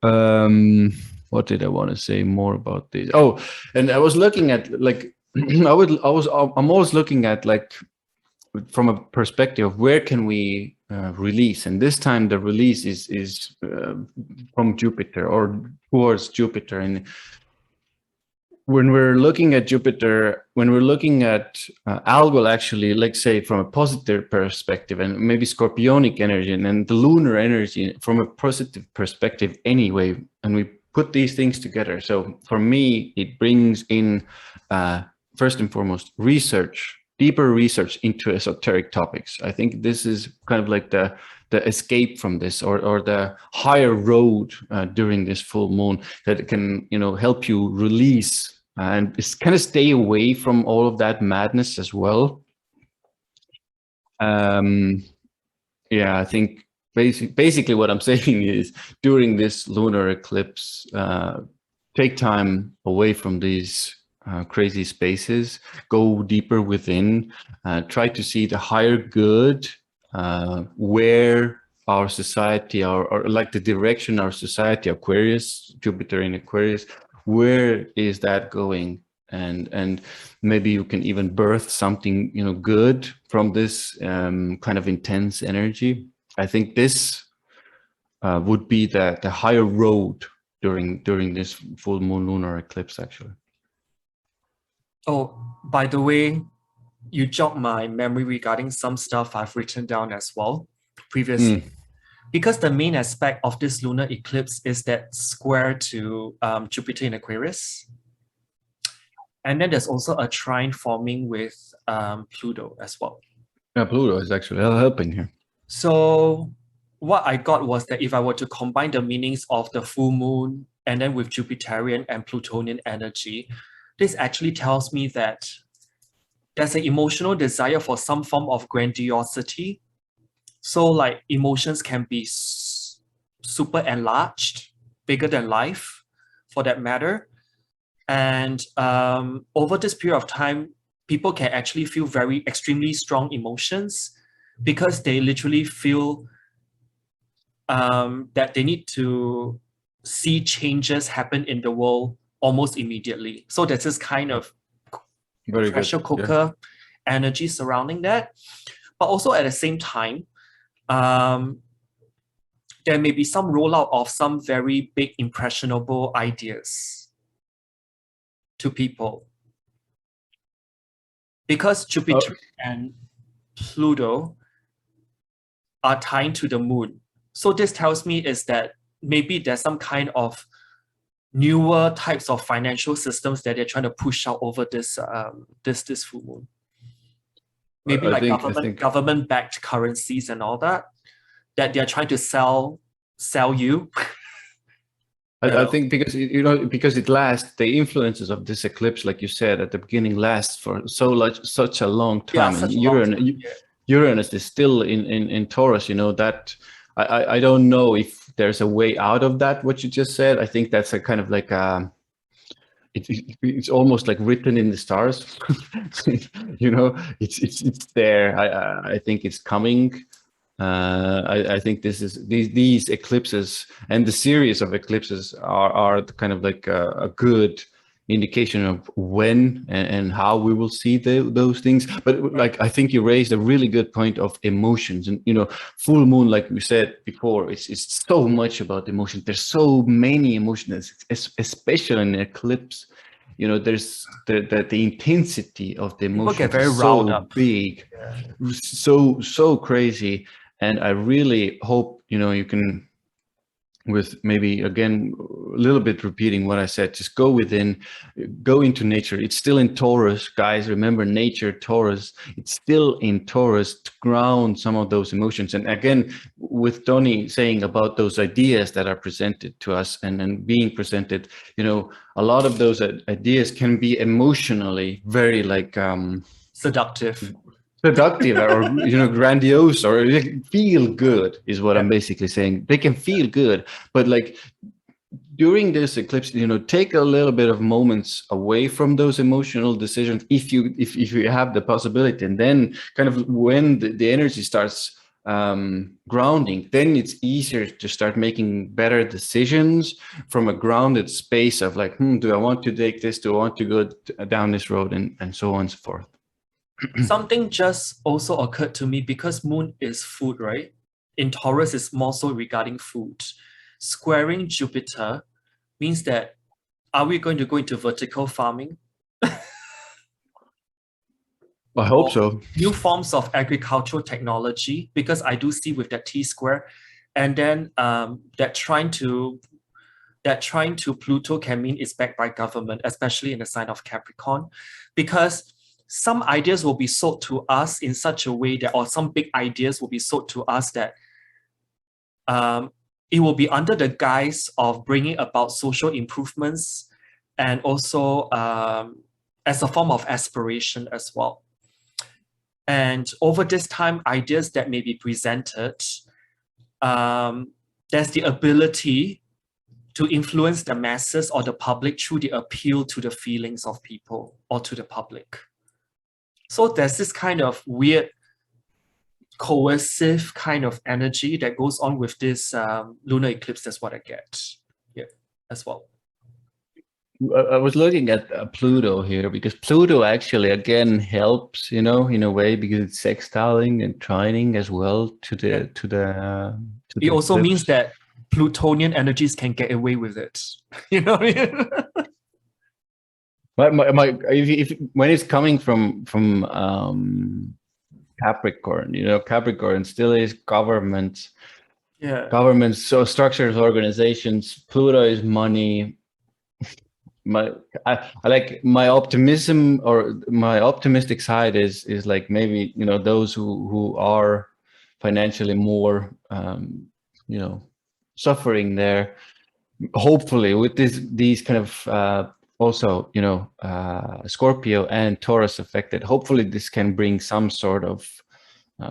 What did I want to say more about this? Oh, and I was looking at, like, I'm always looking at, like, from a perspective of where can we release, and this time the release is from Jupiter or towards Jupiter. And when we're looking at Jupiter, when we're looking at Algol, actually, let's say from a positive perspective, and maybe Scorpionic energy and the lunar energy from a positive perspective anyway, and we put these things together. So for me, it brings in, first and foremost, research, deeper research into esoteric topics. I think this is kind of like the escape from this, or the higher road during this full moon, that can help you release and kind of stay away from all of that madness as well. Yeah, I think basically what I'm saying is, during this lunar eclipse, take time away from these crazy spaces, go deeper within, try to see the higher good, where our society, or like the direction our society, Aquarius, Jupiter in Aquarius, where is that going? And maybe you can even birth something good from this kind of intense energy. I think this would be the higher road during this full moon lunar eclipse, actually. Oh, by the way, you jogged my memory regarding some stuff I've written down as well previously. Because the main aspect of this lunar eclipse is that square to Jupiter in Aquarius. And then there's also a trine forming with Pluto as well. Yeah, Pluto is actually helping here. So what I got was that if I were to combine the meanings of the full moon and then with Jupiterian and Plutonian energy, this actually tells me that there's an emotional desire for some form of grandiosity. So like emotions can be super enlarged, bigger than life for that matter. And over this period of time, people can actually feel very extremely strong emotions, because they literally feel that they need to see changes happen in the world almost immediately. So there's this kind of pressure cooker energy surrounding that. But also at the same time, there may be some rollout of some very big impressionable ideas to people. Because Jupiter and Pluto are tied to the moon. So this tells me is that maybe there's some kind of newer types of financial systems that they're trying to push out over this this full moon. Maybe like government-backed currencies and all that they're trying to sell you. I think because it lasts, the influences of this eclipse, like you said at the beginning, lasts for such a long time. Yeah, and Uranus is still in Taurus. That I don't know if there's a way out of that. What you just said, I think that's a kind of like it's almost like written in the stars. You know, it's there. I think it's coming. I think this is these eclipses and the series of eclipses are kind of like a good indication of when and how we will see those things. But like, I think you raised a really good point of emotions, and you know, full moon, like we said before, it's so much about emotions. There's so many emotions, especially in eclipse. You know, there's the intensity of the People get emotions very is riled so up. big, Yeah. so crazy. And I really hope, you know, you can, with maybe again a little bit repeating what I said, just go within, go into nature. It's still in Taurus, guys. Remember, nature, Taurus, it's still in Taurus to ground some of those emotions. And again, with Tony saying about those ideas that are presented to us and being presented, you know, a lot of those ideas can be emotionally very like Seductive. productive, or you know, grandiose, or feel good is what Yeah. I'm basically saying. They can feel good, but like during this eclipse, you know, take a little bit of moments away from those emotional decisions if you have the possibility, and then kind of when the energy starts grounding, then it's easier to start making better decisions from a grounded space of like, do I want to take this, do I want to go down this road, and so on and so forth. Something just also occurred to me because moon is food, right? In Taurus, it's more so regarding food. Squaring Jupiter means that, are we going to go into vertical farming? I hope so. New forms of agricultural technology, because I do see with that T square, and then that trying to Pluto can mean it's backed by government, especially in the sign of Capricorn, because some ideas will be sold to us in such a way that, or some big ideas will be sold to us that it will be under the guise of bringing about social improvements, and also as a form of aspiration as well. And over this time, ideas that may be presented, there's the ability to influence the masses or the public through the appeal to the feelings of people or to the public. So there's this kind of weird coercive kind of energy that goes on with this lunar eclipse. That's what I get. Yeah, as well. I was looking at Pluto here, because Pluto actually again helps, you know, in a way, because it's sextiling and trining as well to the It also eclipse. means that Plutonian energies can get away with it. You know what I mean? If when it's coming from Capricorn, you know, Capricorn still is government. Yeah. Governments, so structures, organizations. Pluto is money. I like my optimism, or my optimistic side is like, maybe, you know, those who are financially more you know, suffering there, hopefully with these kind of also, you know, Scorpio and Taurus affected, hopefully this can bring some sort of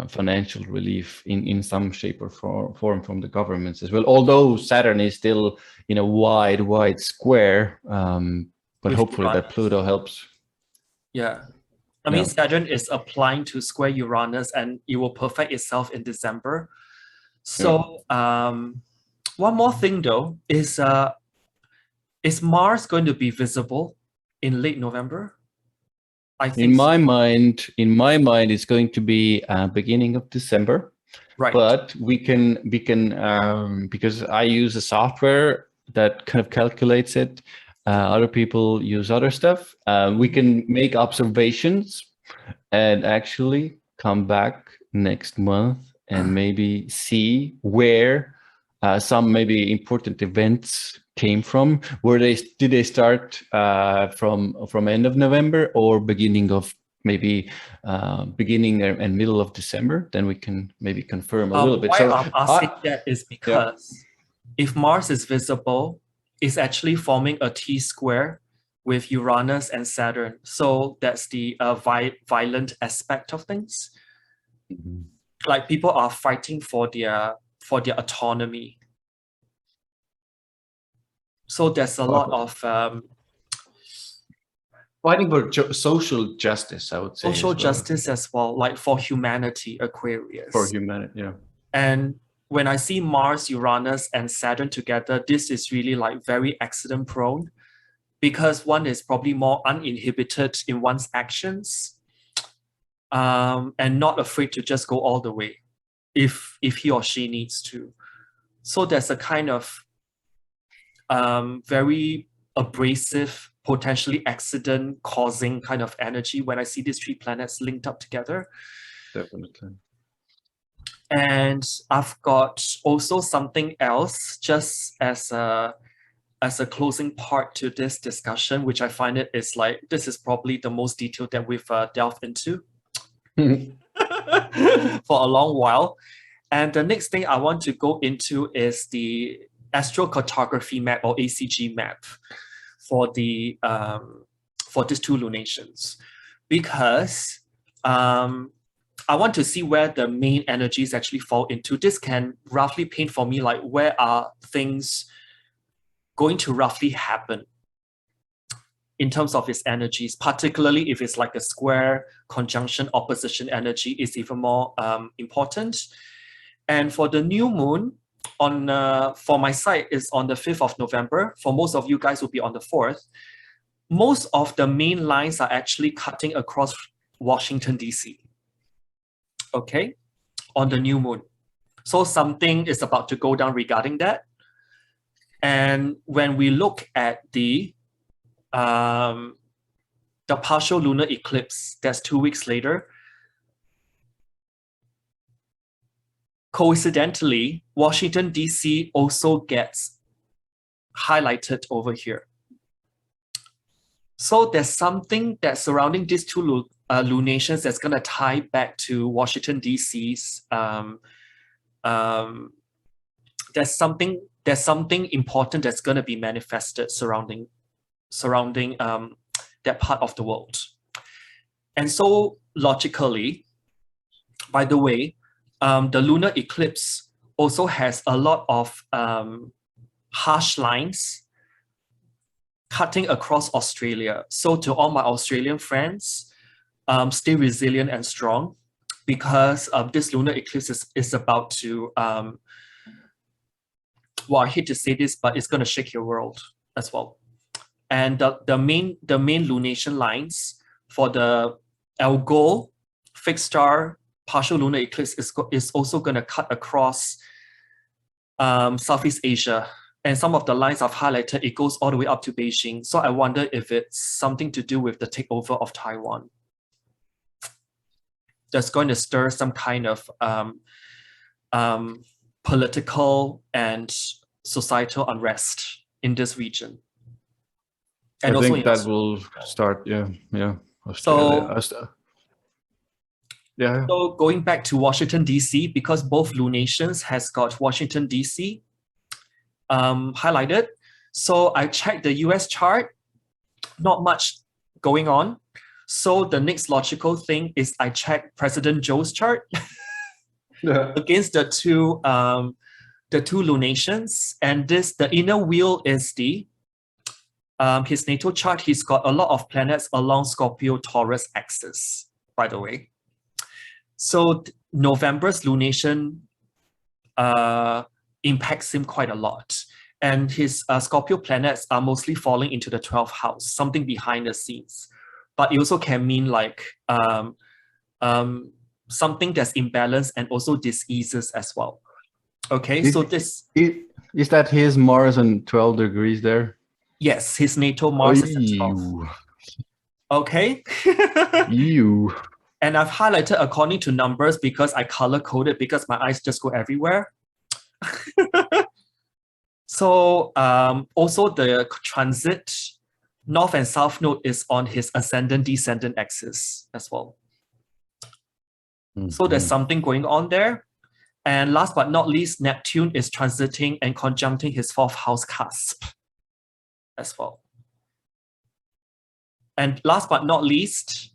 financial relief in some shape or form from the governments as well. Although Saturn is still in a wide square, but With hopefully that Uranus. Pluto helps. Yeah. I mean, Saturn is applying to square Uranus, and it will perfect itself in December. So one more thing though is Mars going to be visible in late November? I think in my mind, it's going to be beginning of December. right. But we can because I use a software that kind of calculates it. Other people use other stuff. We can make observations and actually come back next month and maybe see where some maybe important events came from. Did they start from end of November or beginning of maybe beginning and middle of December? Then we can maybe confirm a little bit. Why So I'm asking that is because if Mars is visible, it's actually forming a T square with Uranus and Saturn. So that's the violent aspect of things. Like people are fighting for their autonomy. So there's a lot of fighting for social justice, I would say. Social justice as well, like for humanity, Aquarius. For humanity, yeah. And when I see Mars, Uranus, and Saturn together, this is really like very accident prone, because one is probably more uninhibited in one's actions, and not afraid to just go all the way if he or she needs to. So there's a kind of very abrasive, potentially accident causing kind of energy when I see these three planets linked up together. Definitely. And I've got also something else just as a closing part to this discussion, which I find it is like, this is probably the most detailed that we've delved into for a long while. And the next thing I want to go into is the astrocartography map, or ACG map, for the for these two lunations, because I want to see where the main energies actually fall into. This can roughly paint for me like where are things going to roughly happen in terms of its energies, particularly if it's like a square, conjunction, opposition energy is even more important. And for the new moon, on for my side is on the 5th of November. For most of you guys will be on the 4th. Most of the main lines are actually cutting across Washington, DC. Okay, on the new moon. So something is about to go down regarding that. And when we look at the partial lunar eclipse, that's 2 weeks later, coincidentally, Washington, DC also gets highlighted over here. So there's something that's surrounding these two lunations that's going to tie back to Washington, DC's. There's something important that's going to be manifested surrounding that part of the world. And so logically, by the way, the lunar eclipse also has a lot of harsh lines cutting across Australia. So to all my Australian friends, stay resilient and strong, because this lunar eclipse is about to, well, I hate to say this, but it's going to shake your world as well. And the main lunation lines for the Algol fixed star partial lunar eclipse is also going to cut across Southeast Asia. And some of the lines I've highlighted, it goes all the way up to Beijing. So I wonder if it's something to do with the takeover of Taiwan. That's going to stir some kind of political and societal unrest in this region. And I also think that will start, yeah. Australia. So, yeah. So going back to Washington, DC, because both lunations has got Washington, DC highlighted. So I checked the US chart, not much going on. So the next logical thing is I checked President Joe's chart against the two lunations. And the inner wheel is his natal chart. He's got a lot of planets along Scorpio Taurus axis, by the way. So November's lunation impacts him quite a lot. And his Scorpio planets are mostly falling into the 12th house, something behind the scenes. But it also can mean like something that's imbalanced and also diseases as well. Okay, so this... Is that his Mars on 12 degrees there? Yes, his natal Mars is at 12. Okay. Ew. And I've highlighted according to numbers because I color-coded because my eyes just go everywhere. So also the transit, north and south node is on his ascendant-descendant axis as well. So there's something going on there. And last but not least, Neptune is transiting and conjuncting his 4th house cusp as well. And last but not least,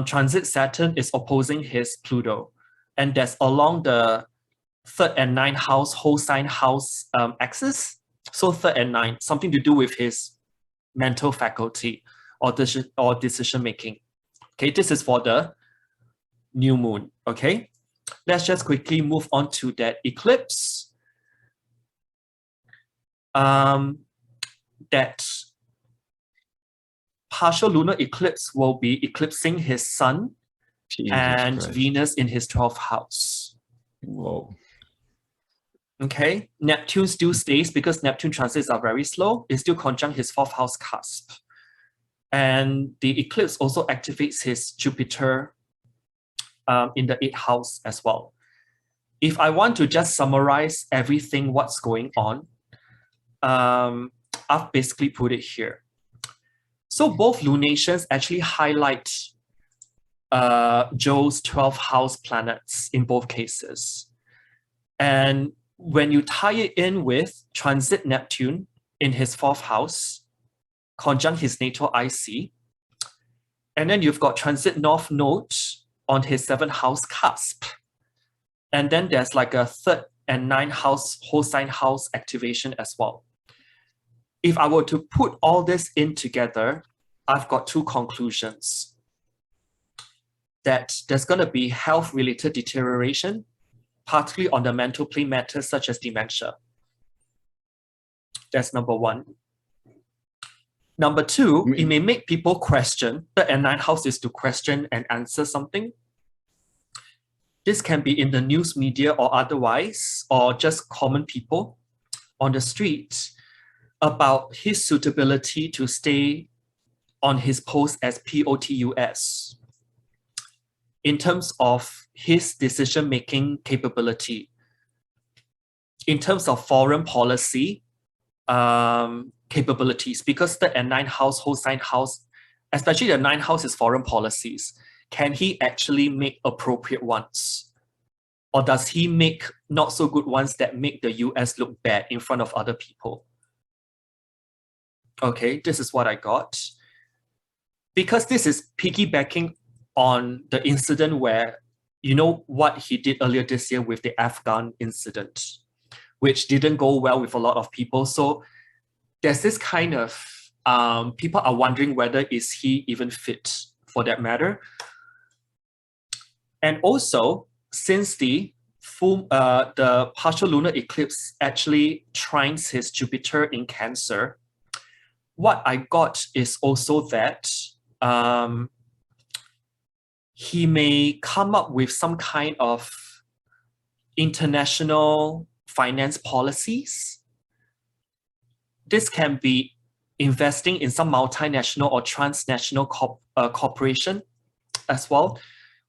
transit Saturn is opposing his Pluto. And that's along the 3rd and 9th house, whole sign house axis. So 3rd and 9th, something to do with his mental faculty or decision making. Okay, this is for the new moon. Okay, let's just quickly move on to that eclipse. That partial lunar eclipse will be eclipsing his sun and Christ. Venus in his 12th house. Whoa. Okay, Neptune still stays because Neptune transits are very slow. It's still conjunct his 4th house cusp. And the eclipse also activates his Jupiter in the 8th house as well. If I want to just summarize everything, what's going on, I've basically put it here. So both lunations actually highlight Joe's 12th house planets in both cases. And when you tie it in with transit Neptune in his 4th house, conjunct his natal IC, and then you've got transit North Node on his 7th house cusp. And then there's like a 3rd and 9th house whole sign house activation as well. If I were to put all this in together, I've got 2 conclusions. That there's going to be health-related deterioration, particularly on the mental plane matters such as dementia. That's number 1. Number 2, it may make people question. The 9th house is to question and answer something. This can be in the news media or otherwise, or just common people on the street about his suitability to stay on his post as POTUS in terms of his decision-making capability, in terms of foreign policy capabilities, because the 9th house, whole sign house, especially the 9th house is foreign policies. Can he actually make appropriate ones? Or does he make not so good ones that make the US look bad in front of other people? Okay, this is what I got. Because this is piggybacking on the incident where, you know what he did earlier this year with the Afghan incident, which didn't go well with a lot of people. So there's this kind of, people are wondering whether is he even fit for that matter. And also, since the partial lunar eclipse actually trines his Jupiter in Cancer, what I got is also that he may come up with some kind of international finance policies. This can be investing in some multinational or transnational corporation as well.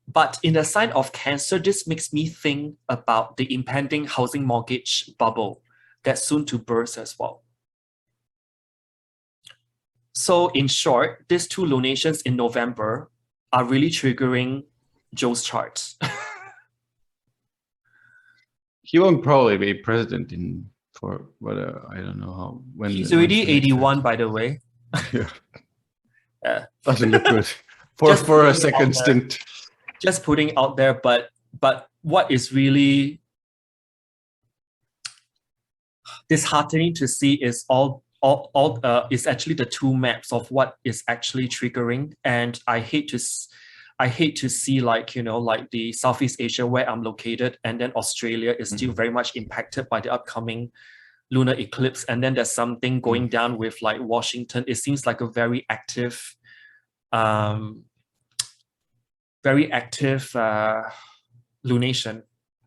But in the sign of Cancer, this makes me think about the impending housing mortgage bubble that's soon to burst as well. So in short, these 2 lunations in November are really triggering Joe's chart. He won't probably be president for what I don't know how when. He's already 81, by the way. Yeah. Doesn't look good for a second stint. Just putting out there, but what is really disheartening to see is is actually the 2 maps of what is actually triggering. And I hate to see, like, you know, like the Southeast Asia where I'm located, and then Australia is still very much impacted by the upcoming lunar eclipse. And then there's something going down with like Washington. It seems like a very active lunation,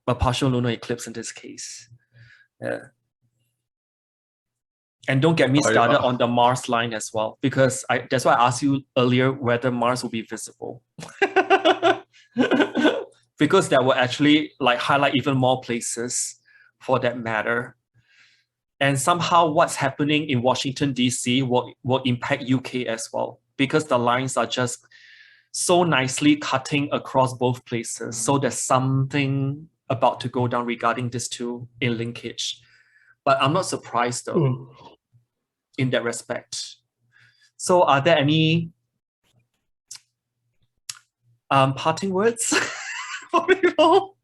a partial lunar eclipse in this case. Yeah. And don't get me started on the Mars line as well, because that's why I asked you earlier whether Mars will be visible. Because that will actually like highlight even more places for that matter. And somehow what's happening in Washington, DC will impact UK as well, because the lines are just so nicely cutting across both places. So there's something about to go down regarding these 2 in linkage. But I'm not surprised though, in that respect. So are there any parting words for people?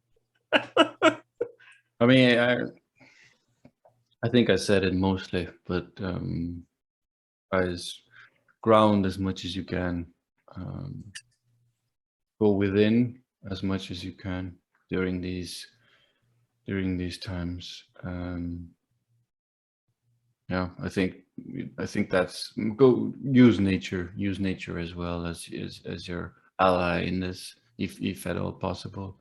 I mean, I think I said it mostly, but guys, ground as much as you can. Go within as much as you can during these times. Yeah, I think that's go use nature as well as your ally in this, if at all possible.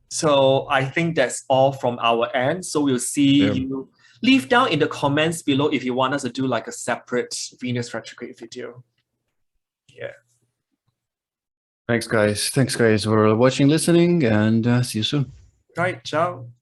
So I think that's all from our end. So we'll see you. Leave down in the comments below if you want us to do like a separate Venus retrograde video. Yeah. Thanks guys for watching, listening, and see you soon. All right, ciao.